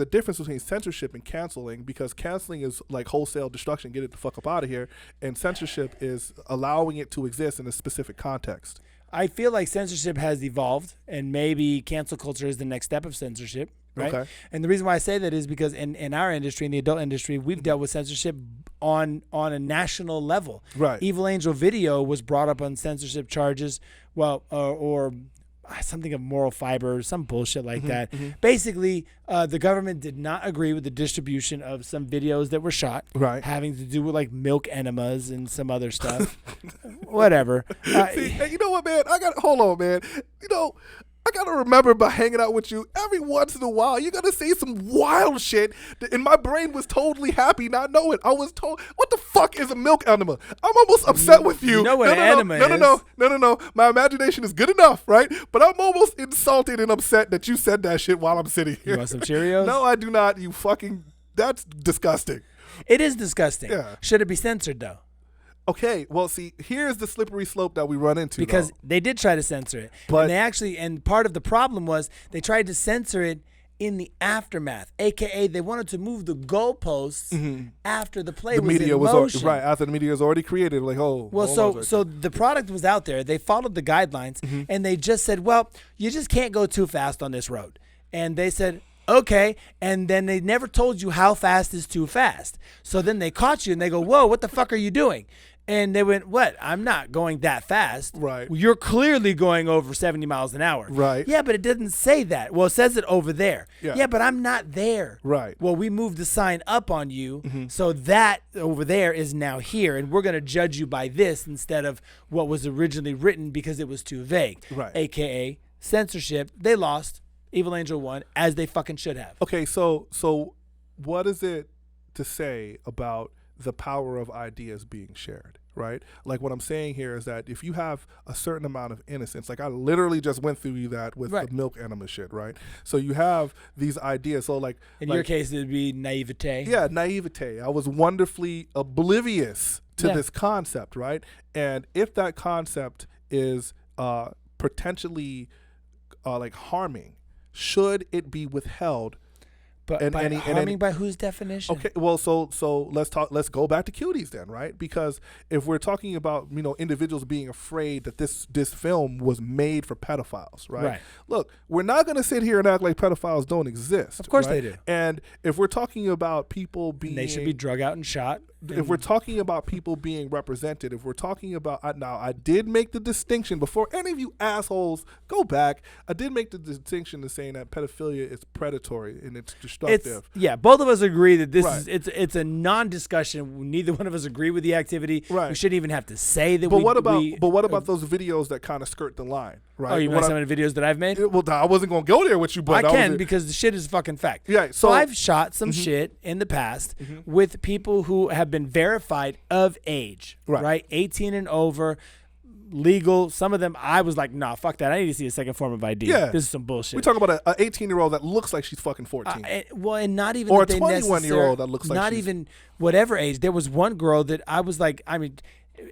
difference between censorship and canceling, because canceling is like wholesale destruction, get it the fuck up out of here, and censorship is allowing it to exist in a specific context. I feel like censorship has evolved, and maybe cancel culture is the next step of censorship, right? Okay. And the reason why I say that is because in our industry, in the adult industry, we've dealt with censorship on a national level. Right. Evil Angel Video was brought up on censorship charges, or something of moral fiber, some bullshit like that. Mm-hmm. Basically, the government did not agree with the distribution of some videos that were shot, having to do with like milk enemas and some other stuff. Whatever. See, hey, you know what, man? Hold on, man. I gotta remember by hanging out with you every once in a while, you're gonna say some wild shit, and my brain was totally happy not knowing. I was told, what the fuck is a milk enema? I'm almost upset with you. You know what an enema is. No. My imagination is good enough, right? But I'm almost insulted and upset that you said that shit while I'm sitting here. You want some Cheerios? No, I do not. That's disgusting. It is disgusting. Yeah. Should it be censored though? Okay, well, see, here's the slippery slope that we run into. Because they did try to censor it. But and part of the problem was they tried to censor it in the aftermath, a.k.a. they wanted to move the goalposts after the play was in motion. After the media was already created. Like, so the product was out there. They followed the guidelines, and they just said, well, you just can't go too fast on this road. And they said, okay, and then they never told you how fast is too fast. So then they caught you, and they go, whoa, what the fuck are you doing? And they went, what? I'm not going that fast. Right. You're clearly going over 70 miles an hour. Right. Yeah, but it doesn't say that. Well, it says it over there. Yeah, but I'm not there. Right. Well, we moved the sign up on you, so that over there is now here, and we're going to judge you by this instead of what was originally written because it was too vague. Right. AKA censorship. They lost. Evil Angel won, as they fucking should have. Okay, so what is it to say about the power of ideas being shared, right? Like what I'm saying here is that if you have a certain amount of innocence, like I literally just went through that with the milk enema shit, right? So you have these ideas. So like in your case, it would be naivete. Yeah, naivete. I was wonderfully oblivious to this concept, right? And if that concept is potentially like harming, should it be withheld? But by whose definition? Okay, well, so let's go back to Cuties then, right? Because if we're talking about individuals being afraid that this film was made for pedophiles, right? Look, we're not going to sit here and act like pedophiles don't exist. Of course they do. And if we're talking about people being, they should be drug out and shot. If we're talking about people being represented, if we're talking about now, I did make the distinction before any of you assholes go back. I did make the distinction in saying that pedophilia is predatory and it's destructive. Both of us agree that this is it's a non-discussion. Neither one of us agree with the activity. Right. We shouldn't even have to say that. What about those videos that kind of skirt the line? Right. Oh, you mean some of the videos that I've made? Well, I wasn't gonna go there with you, but I can because the shit is fucking fact. Yeah. So I've shot some shit in the past with people who have been verified of age, right? 18 and over, legal. Some of them, I was like, nah, fuck that. I need to see a second form of ID. Yeah. This is some bullshit. We're talking about an 18-year-old that looks like she's fucking 14. And not even or a 21-year-old that looks like not even whatever age. There was one girl that I was like,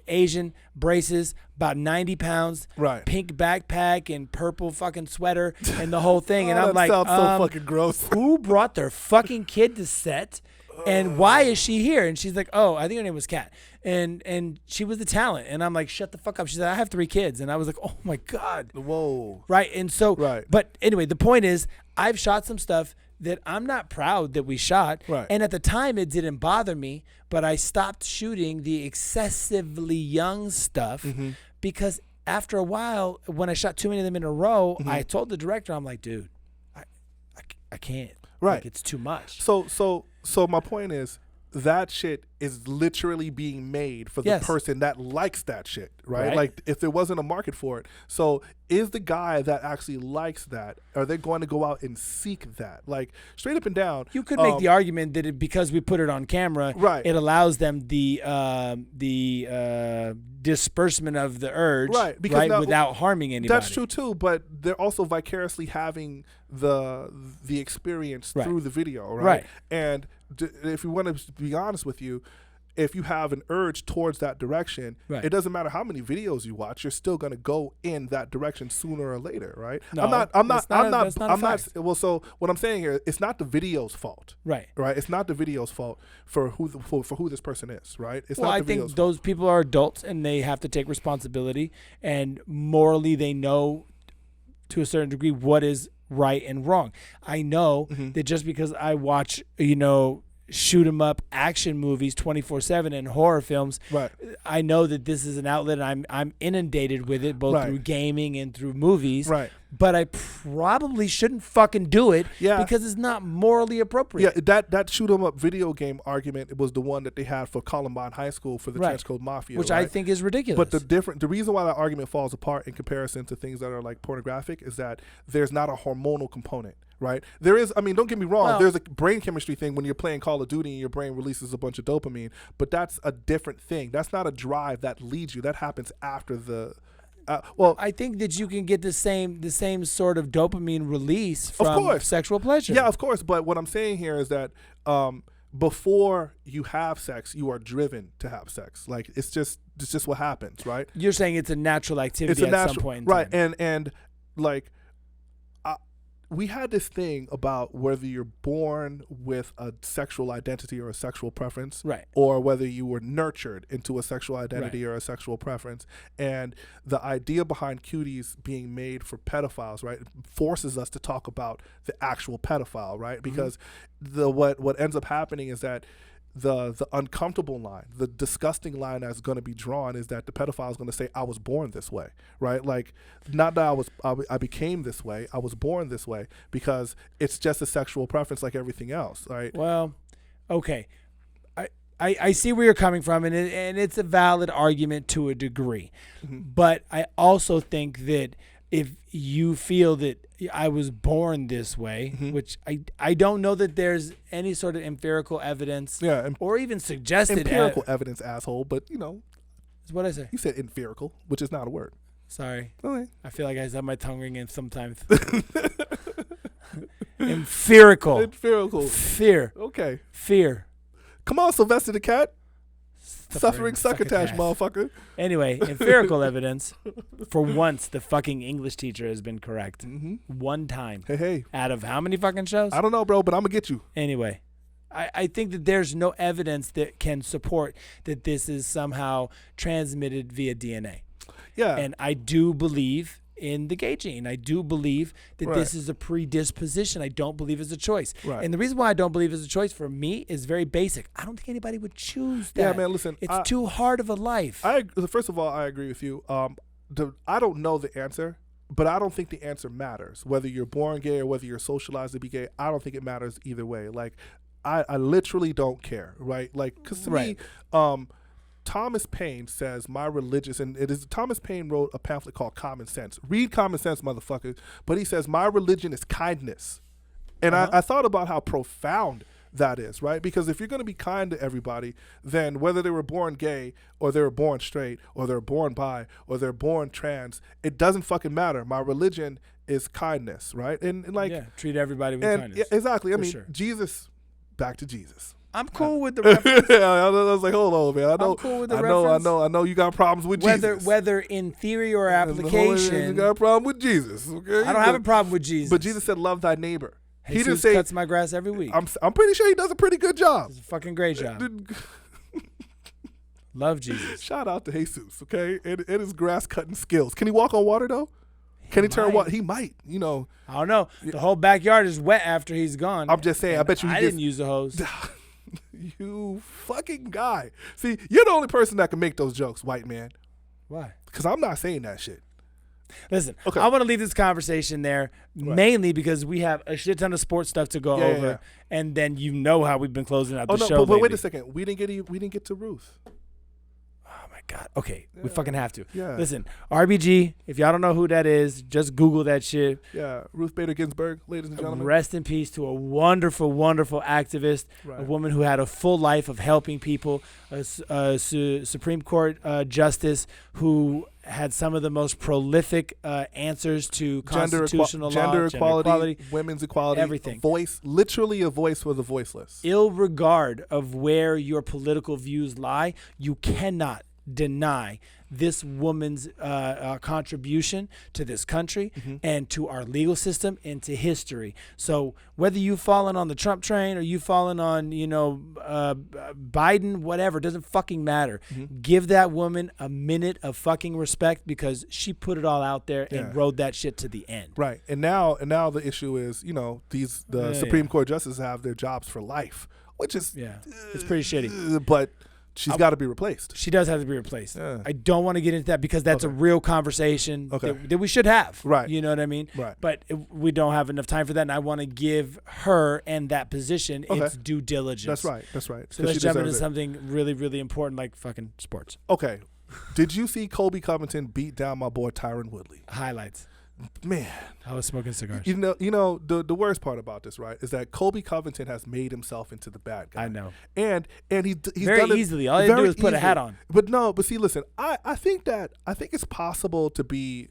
Asian, braces, about 90 pounds, pink backpack and purple fucking sweater and the whole thing. And I'm like, sounds so fucking gross. Who brought their fucking kid to set? And why is she here? And she's like, oh, I think her name was Kat. And she was the talent. And I'm like, shut the fuck up. She said, I have 3 kids. And I was like, oh my God. Whoa. Right. And so, but anyway, the point is, I've shot some stuff that I'm not proud that we shot. Right. And at the time, it didn't bother me, but I stopped shooting the excessively young stuff because after a while, when I shot too many of them in a row, I told the director, I'm like, dude, I can't. Right. Like, it's too much. So my point is, that shit is literally being made for the person that likes that shit, right? Like, if there wasn't a market for it. So is the guy that actually likes that, are they going to go out and seek that? Like, straight up and down. You could make the argument that because we put it on camera, it allows them the disbursement of the urge, because now, without harming anybody. That's true too, but they're also vicariously having the experience through the video, right? And if you want to be honest with you, if you have an urge towards that direction, it doesn't matter how many videos you watch, you're still going to go in that direction sooner or later, right? No, I'm not. Well, so what I'm saying here, it's not the video's fault, right? It's not the video's fault for who this person is, right? It's not the video's fault. Those people are adults and they have to take responsibility, and morally they know to a certain degree what is right and wrong. I know that just because I watch, shoot 'em up action movies 24/7 and horror films, I know that this is an outlet and I'm inundated with it both through gaming and through movies. But I probably shouldn't fucking do it because it's not morally appropriate. Yeah, that shoot 'em up video game argument was the one that they had for Columbine High School for the trench coat mafia, which I think is ridiculous. But the reason why that argument falls apart in comparison to things that are like pornographic is that there's not a hormonal component. Right? There is, I mean, don't get me wrong, there's a brain chemistry thing when you're playing Call of Duty and your brain releases a bunch of dopamine, but that's a different thing. That's not a drive that leads you. That happens after the, I think that you can get the same sort of dopamine release from sexual pleasure. Yeah, of course. But what I'm saying here is that before you have sex, you are driven to have sex. Like, it's just what happens, right? You're saying it's a natural activity some point in time. Right. And like, we had this thing about whether you're born with a sexual identity or a sexual preference, or whether you were nurtured into a sexual identity or a sexual preference. And the idea behind Cuties being made for pedophiles, right, forces us to talk about the actual pedophile, right? Because what ends up happening is that the uncomfortable line, the disgusting line that's going to be drawn is that the pedophile is going to say, I was born this way, right? Like, not that I became this way, I was born this way, because it's just a sexual preference like everything else, right? Well, okay. I see where you're coming from, and it's a valid argument to a degree. But I also think that if you feel that I was born this way, which I don't know that there's any sort of empirical evidence or even suggested empirical evidence, asshole, but that's what I say. You said empirical, which is not a word. Sorry. Okay. I feel like I have my tongue ringing sometimes. Empirical. Fear. Okay. Fear. Come on, Sylvester the Cat. Suffering succotash, motherfucker. Anyway, empirical evidence. For once, the fucking English teacher has been correct. One time. Hey. Out of how many fucking shows? I don't know, bro, but I'm going to get you. Anyway, I think that there's no evidence that can support that this is somehow transmitted via DNA. Yeah. And I do believe in the gay gene. I do believe that this is a predisposition. I don't believe it's a choice. And the reason why I don't believe it's a choice for me is very basic. I don't think anybody would choose that. Yeah, man, listen. It's too hard of a life. First of all, I agree with you. I don't know the answer, but I don't think the answer matters. Whether you're born gay or whether you're socialized to be gay, I don't think it matters either way. Like, I literally don't care, right? Like, because to me, Thomas Paine says my religious, and it is Thomas Paine wrote a pamphlet called Common Sense. Read Common Sense, motherfuckers. But he says my religion is kindness. And I thought about how profound that is, right? Because if you're going to be kind to everybody, then whether they were born gay or they were born straight or they're born bi or they're born trans, it doesn't fucking matter. My religion is kindness, right? And like, treat everybody with kindness. Yeah, exactly. I mean, Jesus, back to Jesus. I'm cool with the reference. I was like, hold on, man. I'm cool with the reference. I know you got problems with Jesus. Whether in theory or application. You got a problem with Jesus, okay? I don't have a problem with Jesus. But Jesus said, love thy neighbor. He didn't say cuts my grass every week. I'm pretty sure he does a pretty good job. It's a fucking great job. Love Jesus. Shout out to Jesus, okay? And his grass cutting skills. Can he walk on water though? Can he turn what? He might. You know. I don't know. The whole backyard is wet after he's gone. I'm just saying. I bet you. I didn't use the hose. You fucking guy. See, you're the only person that can make those jokes, white man. Why? Because I'm not saying that shit. Listen, I want to leave this conversation there mainly because we have a shit ton of sports stuff to go over, and then you know how we've been closing out the show. But wait a second, we didn't get to Ruth. Oh my God. Okay, we fucking have to. Yeah. Listen, RBG. If y'all don't know who that is, just Google that shit. Yeah, Ruth Bader Ginsburg, ladies and gentlemen. Rest in peace to a wonderful, wonderful activist, a woman who had a full life of helping people, a Supreme Court justice who had some of the most prolific answers to constitutional law, gender equality, women's equality, everything. Literally a voice for the voiceless. Ill regard of where your political views lie, you cannot deny this woman's contribution to this country and to our legal system and to history. So whether you've fallen on the Trump train or you've fallen on, Biden, whatever, doesn't fucking matter. Give that woman a minute of fucking respect because she put it all out there and rode that shit to the end. Right. And now the issue is, the Supreme Court justices have their jobs for life, which is it's pretty shitty. But she's got to be replaced. She does have to be replaced. Yeah. I don't want to get into that because that's a real conversation that we should have. Right. You know what I mean? Right. But we don't have enough time for that, and I want to give her and that position its due diligence. That's right. So let's jump into something really, really important like fucking sports. Okay. Did you see Coby Convington beat down my boy Tyron Woodley? Highlights. Man, I was smoking cigars. The worst part about this, right, is that Coby Convington has made himself into the bad guy. I know, and he's very done easily. All you do is put a hat on. But see, listen, I think it's possible to be,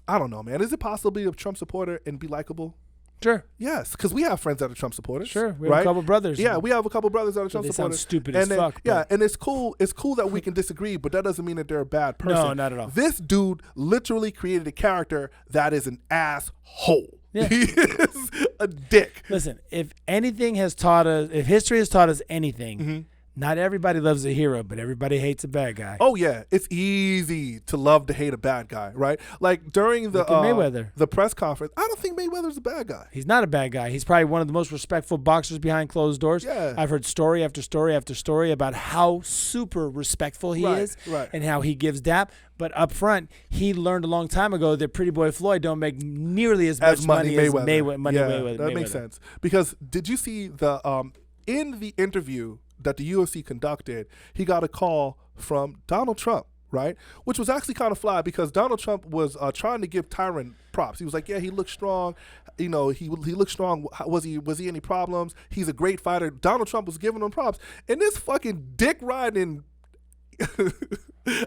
I don't know, man. Is it possible to be a Trump supporter and be likable? Sure. Yes, because we have friends that are Trump supporters. Sure, we have a couple brothers. Yeah, we have a couple brothers that are Trump supporters. Sound stupid as fuck. Yeah, and it's cool. It's cool that we can disagree, but that doesn't mean that they're a bad person. No, not at all. This dude literally created a character that is an asshole. Yeah. He is a dick. Listen, if anything has taught us, if history has taught us anything. Not everybody loves a hero, but everybody hates a bad guy. Oh yeah, it's easy to love to hate a bad guy, right? Like during the Mayweather, the press conference, I don't think Mayweather's a bad guy. He's not a bad guy. He's probably one of the most respectful boxers behind closed doors. Yeah. I've heard story after story after story about how super respectful he is and how he gives dap. But up front, he learned a long time ago that Pretty Boy Floyd don't make nearly as much money as Mayweather. That makes sense. Because did you see the in the interview that the UFC conducted, he got a call from Donald Trump, right? Which was actually kind of fly because Donald Trump was trying to give Tyron props. He was like, yeah, he looked strong. He looked strong. Was he any problems? He's a great fighter. Donald Trump was giving him props. And this fucking dick riding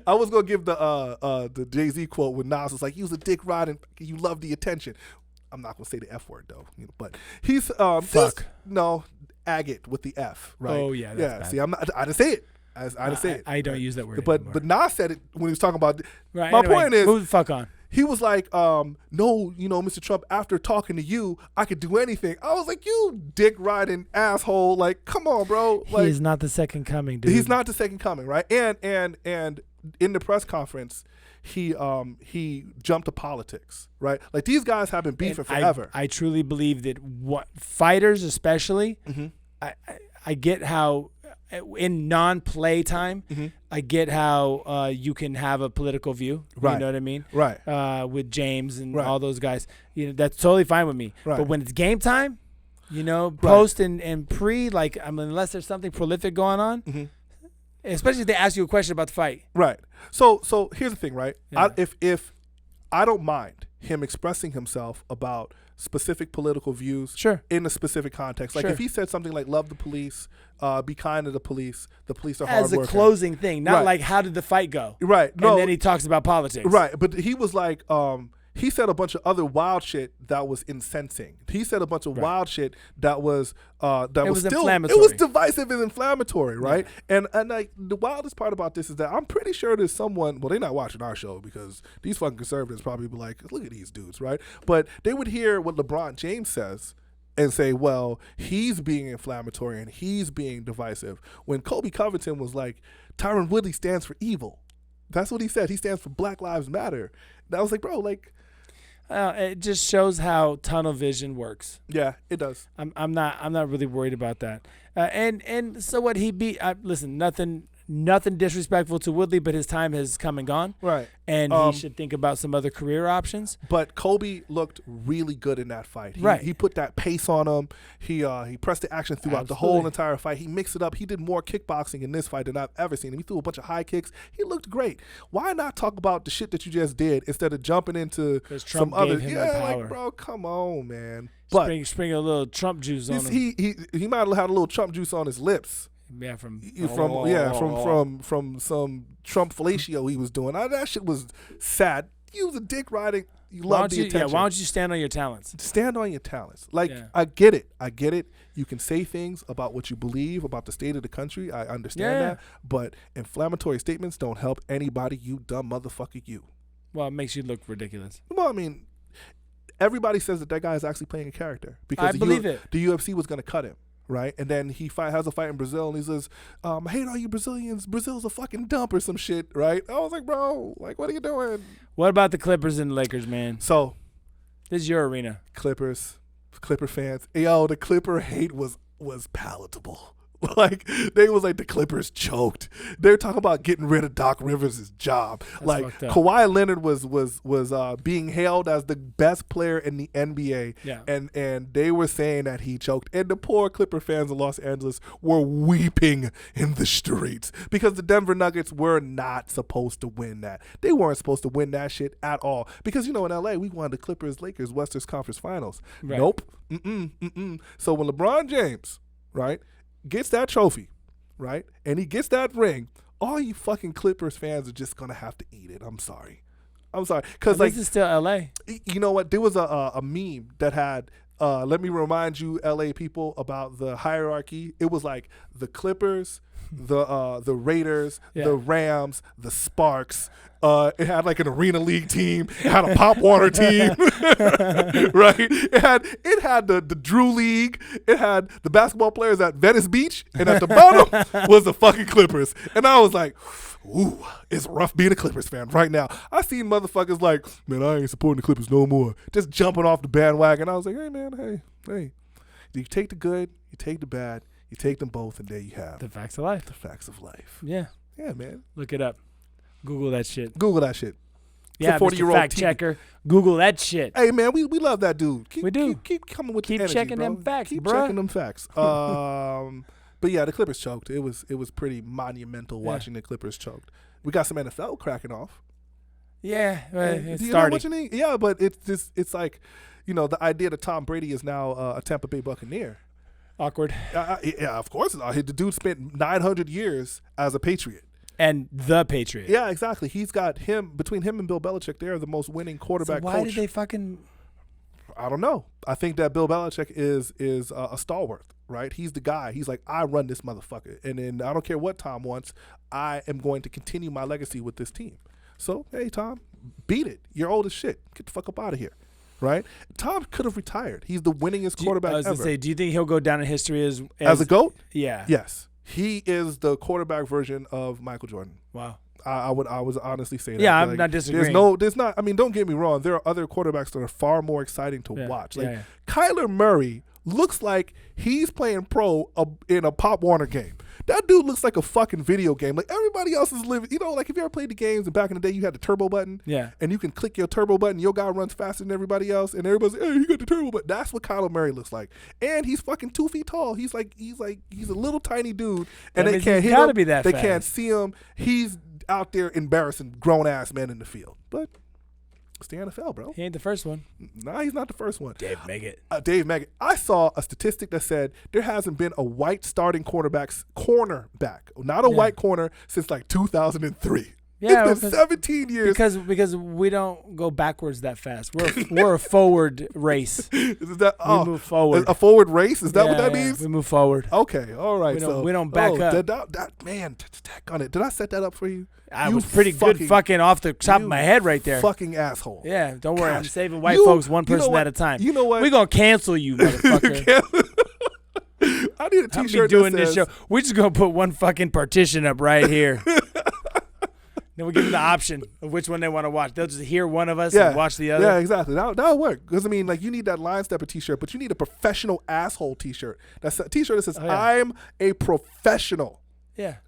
I was gonna give the Jay-Z quote when Nas was like, he was a dick riding, you love the attention. I'm not gonna say the F word though, but he's fuck. Agate with the F, right? Oh yeah, that's bad. See, I didn't say it. I didn't say it. I don't use that word. But Nas said it when he was talking about. Right, my point is, move the fuck on. He was like, no, Mr. Trump, after talking to you, I could do anything. I was like, you dick riding asshole. Like, come on, bro. Like, he is not the second coming, dude. He's not the second coming, right? And in the press conference, he jumped to politics, right? Like these guys have been beefing forever. I truly believe that fighters, especially, I get how in non-play time, I get how you can have a political view. Right. You know what I mean? Right. With James and all those guys, that's totally fine with me. Right. But when it's game time, post and pre, like unless there's something prolific going on. Especially if they ask you a question about the fight. Right. So here's the thing, right? Yeah. If I don't mind him expressing himself about specific political views in a specific context. Like if he said something like love the police, be kind to the police are hard as a closing thing, not like how did the fight go? Right. No. And then he talks about politics. Right. But he was like he said a bunch of other wild shit that was incensing. He said a bunch of wild shit that was still inflammatory. It was divisive and inflammatory, right? Yeah. And like the wildest part about this is that I'm pretty sure there's someone. Well, they're not watching our show because these fucking conservatives probably be like, look at these dudes, right? But they would hear what LeBron James says and say, well, he's being inflammatory and he's being divisive. When Coby Convington was like, Tyron Woodley stands for evil. That's what he said. He stands for Black Lives Matter. And I was like, bro, like. It just shows how tunnel vision works. Yeah, it does. I'm not really worried about that. And so what he beat. Listen, nothing disrespectful to Woodley, but his time has come and gone. Right. And he should think about some other career options. But Coby looked really good in that fight. Right. He put that pace on him. He pressed the action throughout the whole entire fight. He mixed it up. He did more kickboxing in this fight than I've ever seen him. He threw a bunch of high kicks. He looked great. Why not talk about the shit that you just did instead of jumping into some other? Yeah, like, bro, come on, man. But spring a little Trump juice on him. He might have had a little Trump juice on his lips. Yeah, from some Trump fellatio he was doing. That shit was sad. You was a dick riding. You love the attention. Yeah, why don't you stand on your talents? Stand on your talents. Like, I get it. You can say things about what you believe, about the state of the country. I understand that. But inflammatory statements don't help anybody, you dumb motherfucker, you. Well, it makes you look ridiculous. Well, I mean, everybody says that guy is actually playing a character. Because I believe it. The UFC was going to cut him. Right, and then he has a fight in Brazil, and he says, "I hate all you Brazilians. Brazil's a fucking dump or some shit." Right? I was like, "Bro, like, what are you doing?" What about the Clippers and Lakers, man? So, this is your arena. Clipper fans. Yo, the Clipper hate was palatable. Like, they was like, the Clippers choked. They're talking about getting rid of Doc Rivers' job. That's like, Kawhi Leonard was being hailed as the best player in the NBA. Yeah. And they were saying that he choked. And the poor Clipper fans in Los Angeles were weeping in the streets because the Denver Nuggets were not supposed to win that. They weren't supposed to win that shit at all. Because, in LA, we won the Clippers-Lakers Western Conference Finals. Right. Nope. So when LeBron James, right, gets that trophy, right, and he gets that ring, all you fucking Clippers fans are just gonna have to eat it. I'm sorry, because like, this is still L.A. You know what? There was a meme that had, let me remind you, L.A. people, about the hierarchy. It was like the Clippers, the Raiders, the Rams, the Sparks. It had like an Arena League team. It had a Pop Warner team, right? It had the Drew League. It had the basketball players at Venice Beach, and at the bottom was the fucking Clippers. And I was like, ooh, it's rough being a Clippers fan right now. I seen motherfuckers like, man, I ain't supporting the Clippers no more, just jumping off the bandwagon. I was like, hey, man, hey. You take the good, you take the bad, you take them both, and there you have the facts of life. The facts of life. Yeah. Yeah, man. Look it up. Google that shit. Yeah, Mr. Fact Checker. Google that shit. Hey, man, we love that dude. We do. Keep coming with keep the energy, checking bro. them facts, Keep bro. checking them facts. But yeah, the Clippers choked. It was pretty monumental watching the Clippers choked. We got some NFL cracking off. Yeah, it's starting. Yeah, but it's like, the idea that Tom Brady is now a Tampa Bay Buccaneer. Awkward. Yeah, of course. The dude spent 900 years as a Patriot. And the Patriot. Yeah, exactly. He's got between him and Bill Belichick, they're the most winning quarterback coach. Why did they fucking... I don't know. I think that Bill Belichick is a stalwart, right? He's the guy. He's like, I run this motherfucker. And then I don't care what Tom wants. I am going to continue my legacy with this team. So, hey, Tom, beat it. You're old as shit. Get the fuck up out of here. Right? Tom could have retired. He's the winningest quarterback ever. I was going to say, do you think he'll go down in history as a GOAT? Yeah. Yes. He is the quarterback version of Michael Jordan. Wow. I would honestly say that. Yeah, I'm not disagreeing. There's not. I mean, don't get me wrong. There are other quarterbacks that are far more exciting to watch. Like Kyler Murray looks like he's playing pro in a Pop Warner game. That dude looks like a fucking video game. Like everybody else is living. Like if you ever played the games and back in the day, you had the turbo button. Yeah. And you can click your turbo button. Your guy runs faster than everybody else, and everybody's like, "Hey, you got the turbo button." That's what Kyler Murray looks like. And he's fucking 2 feet tall. He's a little tiny dude, and they can't hit him. They can't see him. He's out there embarrassing grown ass men in the field. But it's the NFL, bro. He ain't the first one. Nah, he's not the first one. Dave Meggett. I saw a statistic that said there hasn't been a white starting cornerback, not a white corner, since like 2003. Yeah, it's been 17 years. Because we don't go backwards that fast. We're a forward race. We move forward. A forward race? Is that what that means? We move forward. Okay, all right. We don't back up. Man, on it. Did I set that up for you? I was pretty good fucking off the top of my head right there. Fucking asshole. Yeah, don't worry. I'm saving white folks one person at a time. You know what? We're going to cancel you, motherfucker. I need a t-shirt doing this show. We're just going to put one fucking partition up right here. Then we'll give them the option of which one they want to watch. They'll just hear one of us and watch the other. Yeah, exactly. That'll work. Because, I mean, like, you need that line stepper t-shirt, but you need a professional asshole t-shirt. That's a t-shirt that says, I'm a professional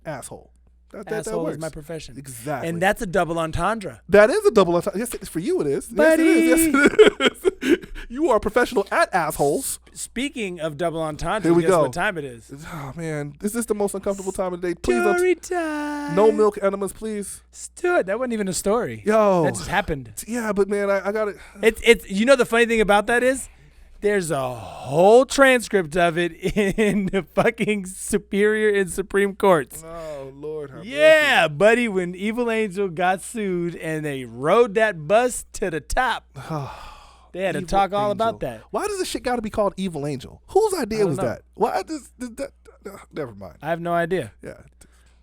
asshole. That Asshole works. is my profession. Exactly. And that's a double entendre. That is a double entendre. Yes, for you it is. Buddy. Yes, it is. You are a professional at assholes. Speaking of double entendre, Here we guess go. what time it is? Oh, man. Is this the most uncomfortable time of the day? Please Story don't. time. No milk enemas, please. Stuart, that wasn't even a story. Yo. That just happened. Yeah, but, man, I got it. It's you know the funny thing about that is there's a whole transcript of it in the fucking superior and supreme courts. Oh, Lord. Yeah, buddy, when Evil Angel got sued and they rode that bus to the top, they had to Evil talk all Angel. about that. Why does this shit got to be called Evil Angel? Whose idea was know. that? Why does that? Never mind. I have no idea. Yeah.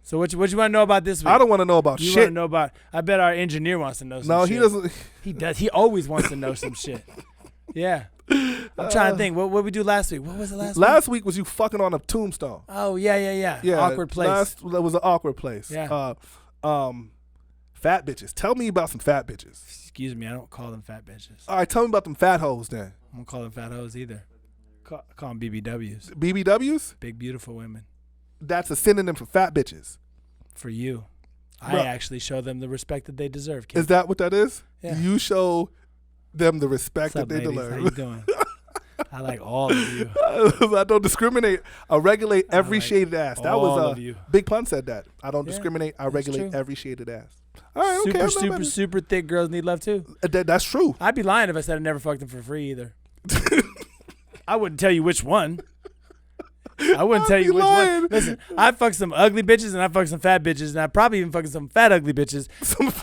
So what you want to know about this week? I don't want to know about You shit. want to know about? I bet our engineer wants to know some No, shit. he doesn't. He does. He always wants to know some shit. Yeah. I'm trying to think. What we do last week? What was it last week? Last week was you fucking on a tombstone. Oh, yeah. Yeah. Awkward place. That was an awkward place. Yeah. Fat bitches. Tell me about some fat bitches. Excuse me. I don't call them fat bitches. All right, tell me about them fat hoes then. I don't call them fat hoes either. Call them BBWs. BBWs? Big, beautiful women. That's a synonym for fat bitches. For you. Bro. I actually show them the respect that they deserve, kid. Is that what that is? Yeah. You show them the respect What's up, that they ladies? deserve. How you doing? I like all of you. I don't discriminate. I regulate every like shade of ass. That all was of you. Big Pun said that. I don't Yeah, discriminate. I that's regulate true. every shade of ass. All right, okay. I'm not Super, mad at super thick girls need love too. it. That's true. I'd be lying if I said I never fucked them for free either. I wouldn't tell you which one. I wouldn't tell you be which lying. one. Listen, I fucked some ugly bitches and I fucked some fat bitches and I probably even fucking some fat ugly bitches.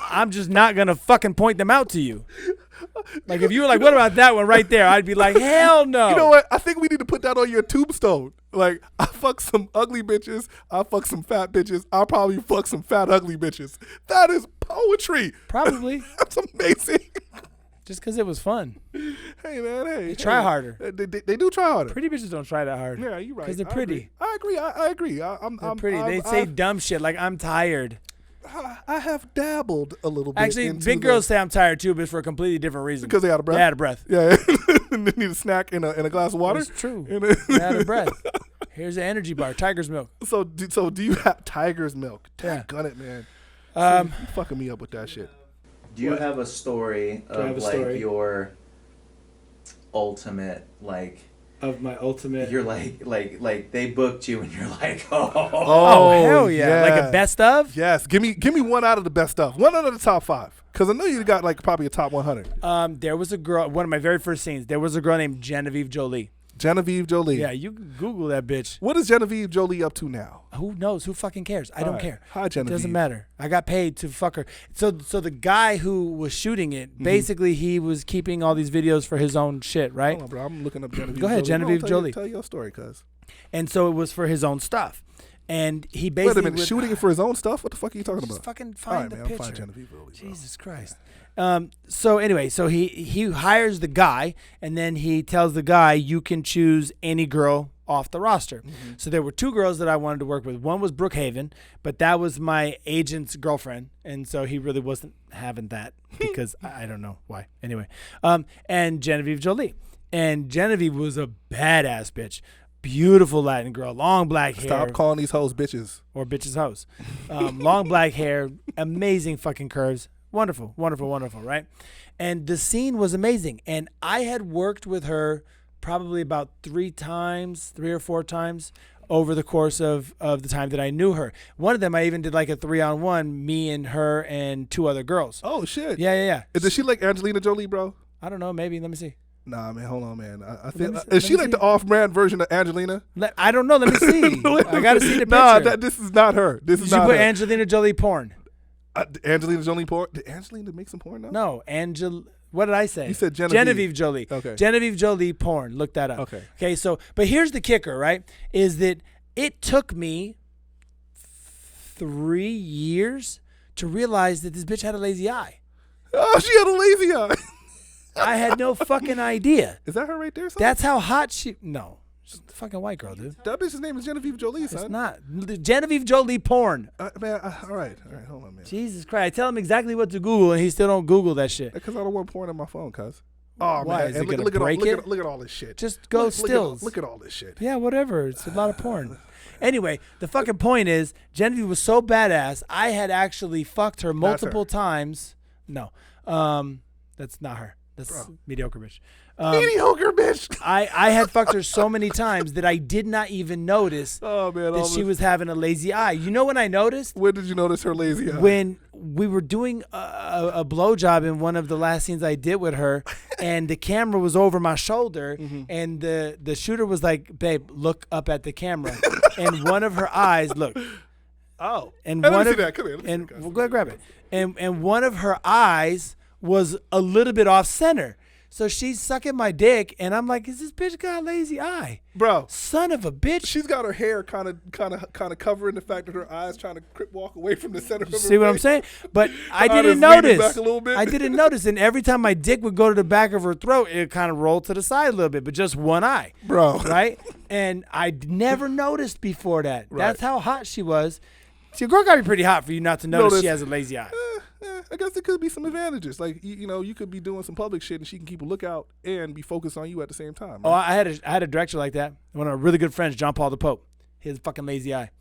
I'm just not gonna fucking point them out to you. Like if you were like, what about that one right there? I'd be like, hell no. You know what? I think we need to put that on your tombstone. Like, I fuck some ugly bitches. I fuck some fat bitches. I'll probably fuck some fat ugly bitches. That is poetry. Probably. That's amazing. Just because it was fun. Hey, man. Hey. They try harder. They do try harder. Pretty bitches don't try that hard. Yeah, you're right. Because they're I pretty. agree. I agree. They're pretty. They say dumb shit like I'm tired. I have dabbled a little bit. Actually, into big girls say I'm tired too, but it's for a completely different reason. because they out of breath. They're out of breath. Yeah, and they need a snack and a glass of water. It's true. And They're out of breath. Here's an energy bar, Tiger's Milk. So do you have Tiger's Milk? Yeah. Gun it, man. You fucking me up with that shit. Do you have a story I have of a like story? your ultimate Of my ultimate. you're like they booked you and you're like oh Oh, hell yeah. Like a best of? Yes, give me one out of the best stuff. One out of the top 5, because I know you got like probably a top 100. There was a girl, one of my very first scenes, there was a girl named Jenaveve Jolie. Genevieve Jolie. Yeah, you can Google that bitch. What is Genevieve Jolie up to now? Who knows? Who fucking cares? I don't right. care. Hi, It Genevieve. doesn't matter. I got paid to fuck her. So the guy who was shooting it, basically he was keeping all these videos for his own shit, right? Hold on, bro. I'm looking up Genevieve. Go ahead, Jolie. Genevieve Jolie. Tell your story, cuz. And so it was for his own stuff. And he Wait basically a minute, would- shooting it for his own stuff? What the fuck are you talking Just about? fucking All find right, the man. I'm picture. fine, Genevieve Jolie, bro. Jesus Christ. So anyway, so he hires the guy, and then he tells the guy, you can choose any girl off the roster. So there were 2 girls that I wanted to work with. One was Brookhaven, but that was my agent's girlfriend, and so he really wasn't having that because I don't know why. Anyway, and Genevieve Jolie. And Genevieve was a badass bitch. Beautiful Latin girl, long black hair. Stop calling these hoes bitches. Or bitches hoes. Long black hair, amazing fucking curves. Wonderful, wonderful, wonderful, right? And the scene was amazing. And I had worked with her probably about 3 or 4 times over the course of the time that I knew her. One of them I even did like a 3-on-1, me and her and 2 other girls. Oh, shit. Yeah. Does she like Angelina Jolie, bro? I don't know, maybe. Let me see. Nah, man, hold on, man. I Let feel me see- is let she me like see. the off-brand version of Angelina? I don't know. Let me see. I got to see the picture. Nah, this is not her. This Did is you not put her. Angelina Jolie porn? Angelina Jolie porn? Did Angelina make some porn now? No, what did I say? You said Genevieve. Jolie. Okay. Genevieve Jolie porn. Look that up. Okay. So, but here's the kicker, right? Is that it took me 3 years to realize that this bitch had a lazy eye. Oh, she had a lazy eye. I had no fucking idea. Is that her right there? Son? That's how hot she. No, She's a fucking white girl, dude. That bitch's name is Jenaveve Jolie, son. It's not. Genevieve Jolie porn. Man, all right, hold on, man. Jesus Christ. I tell him exactly what to Google, and he still don't Google that shit. Because I don't want porn on my phone, cuz. Oh, Why? man. Is it gonna look break it? Look at all this shit. Just go stills. Look at all this shit. Yeah, whatever. It's a lot of porn. Anyway, the fucking point is, Genevieve was so badass, I had actually fucked her multiple times. No. That's not her. That's mediocre bitch. Mediocre bitch. I had fucked her so many times that I did not even notice that she was having a lazy eye. You know when I noticed? When did you notice her lazy eye? When we were doing a blowjob in one of the last scenes I did with her, and the camera was over my shoulder, and the shooter was like, "Babe, look up at the camera," and one of her eyes, look. Oh, and let one me of see that. Come here. and we'll go ahead, grab it. And one of her eyes was a little bit off center. So she's sucking my dick, and I'm like, "Is this bitch got a lazy eye, bro? Son of a bitch!" She's got her hair kind of covering the fact that her eyes trying to walk away from the center. Of See what I'm saying? But I didn't notice. Back a little bit. I didn't notice, and every time my dick would go to the back of her throat, it kind of rolled to the side a little bit, but just one eye, bro. Right? And I never noticed before that. Right. That's how hot she was. See, a girl got to be pretty hot for you not to notice she has a lazy eye. I guess there could be some advantages. Like, you could be doing some public shit and she can keep a lookout and be focused on you at the same time. Right? Oh, I had a director like that. One of my really good friends, John Paul the Pope. He has a fucking lazy eye.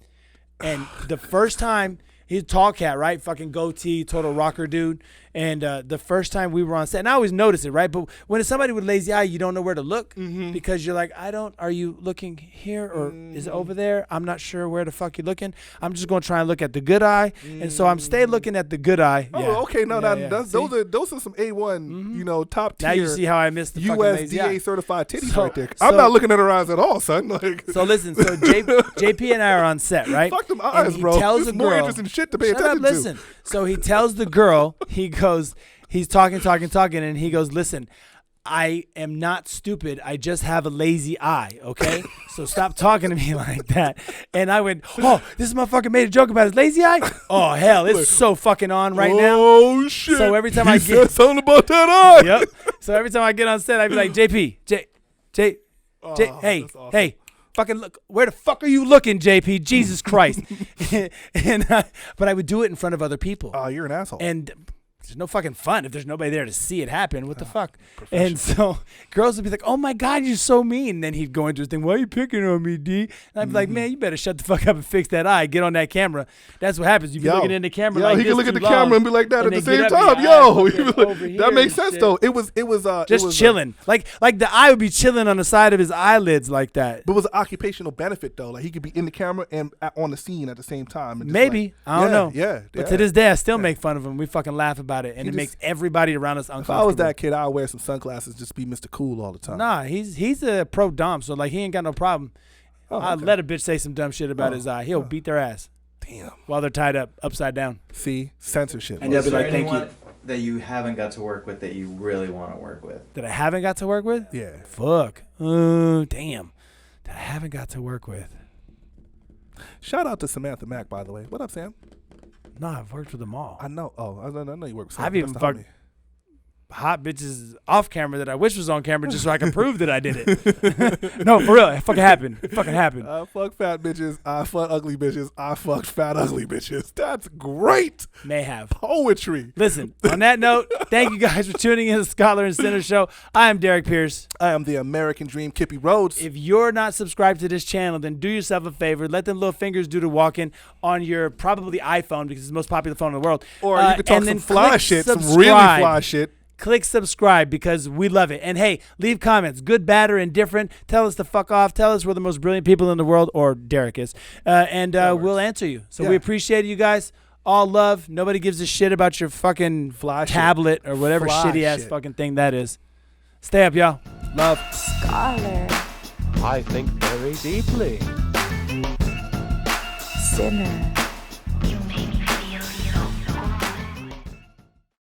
And the first time, he's a tall cat, right? Fucking goatee, total rocker dude. And the first time we were on set, and I always notice it, right? But when it's somebody with lazy eye, you don't know where to look because you're like, are you looking here or is it over there? I'm not sure where the fuck you're looking. I'm just going to try and look at the good eye. And so I'm stay looking at the good eye. Oh, okay. No, those are some A1, top tier. Now you see how I missed the fucking lazy eye. USDA certified titties right there. I'm not looking at her eyes at all, son. Like. So listen, JP and I are on set, right? Fuck them eyes, bro. Tells There's the more girl, interesting shit to pay attention to. Listen. So he tells the girl, he's talking, and he goes, "Listen, I am not stupid. I just have a lazy eye, okay? So stop talking to me like that." And I went, "Oh, this motherfucker made a joke about his lazy eye? Oh, hell, it's so fucking on right now." Oh, shit. So every time I get something about that eye. Yep. So every time I get on set, I'd be like, "JP, hey, awesome. Hey. Fucking look! Where the fuck are you looking, JP? Jesus Christ!" But I would do it in front of other people. Oh, you're an asshole. And there's no fucking fun if there's nobody there to see it happen. What the fuck? And so girls would be like, "Oh my God, you're so mean." And then he'd go into his thing, "Why are you picking on me, D?" And I'd be like, "Man, you better shut the fuck up and fix that eye. Get on that camera." That's what happens. You be looking in the camera like he this can look at the long, camera and be like that at the same time. That makes sense though. It was just chilling. Like the eye would be chilling on the side of his eyelids like that. But it was an occupational benefit though. Like he could be in the camera and on the scene at the same time. And maybe. I don't know. Yeah. But to this day, I still make fun of him. We fucking laugh about it, and it makes everybody around us uncomfortable. If I was that kid, I'd wear some sunglasses, just be Mr. Cool all the time. Nah, he's a pro dom, so like he ain't got no problem. I'd let a bitch say some dumb shit about his eye. He'll beat their ass. Damn. While they're tied up upside down. See, censorship. And they'll be like, "Thank you." That you haven't got to work with that you really want to work with. That I haven't got to work with? Yeah. Fuck. Damn. That I haven't got to work with. Shout out to Samantha Mack, by the way. What up, Sam? No, I've worked with them all. I know. Oh, I know you work with Sam. I've even fucked hot bitches off camera that I wish was on camera just so I can prove that I did it. No, for real. It fucking happened. I fuck fat bitches. I fuck ugly bitches. I fucked fat ugly bitches. That's great. May have. Poetry. Listen, on that note, thank you guys for tuning in to the Scholar and Sinner Show. I am Derrick Pierce. I am the American Dream, Kippy Rhodes. If you're not subscribed to this channel, then do yourself a favor. Let them little fingers do the walking on your probably iPhone because it's the most popular phone in the world. Or you can talk some fly shit, some really fly shit. Click subscribe because we love it. And hey, leave comments, good, bad, or indifferent. Tell us to fuck off. Tell us we're the most brilliant people in the world, or Derrick is. And we'll answer you. So we appreciate you guys. All love. Nobody gives a shit about your fucking fly tablet shit. Or whatever shitty-ass fucking thing that is. Stay up, y'all. Love. Scholar. I think very deeply. Sinner.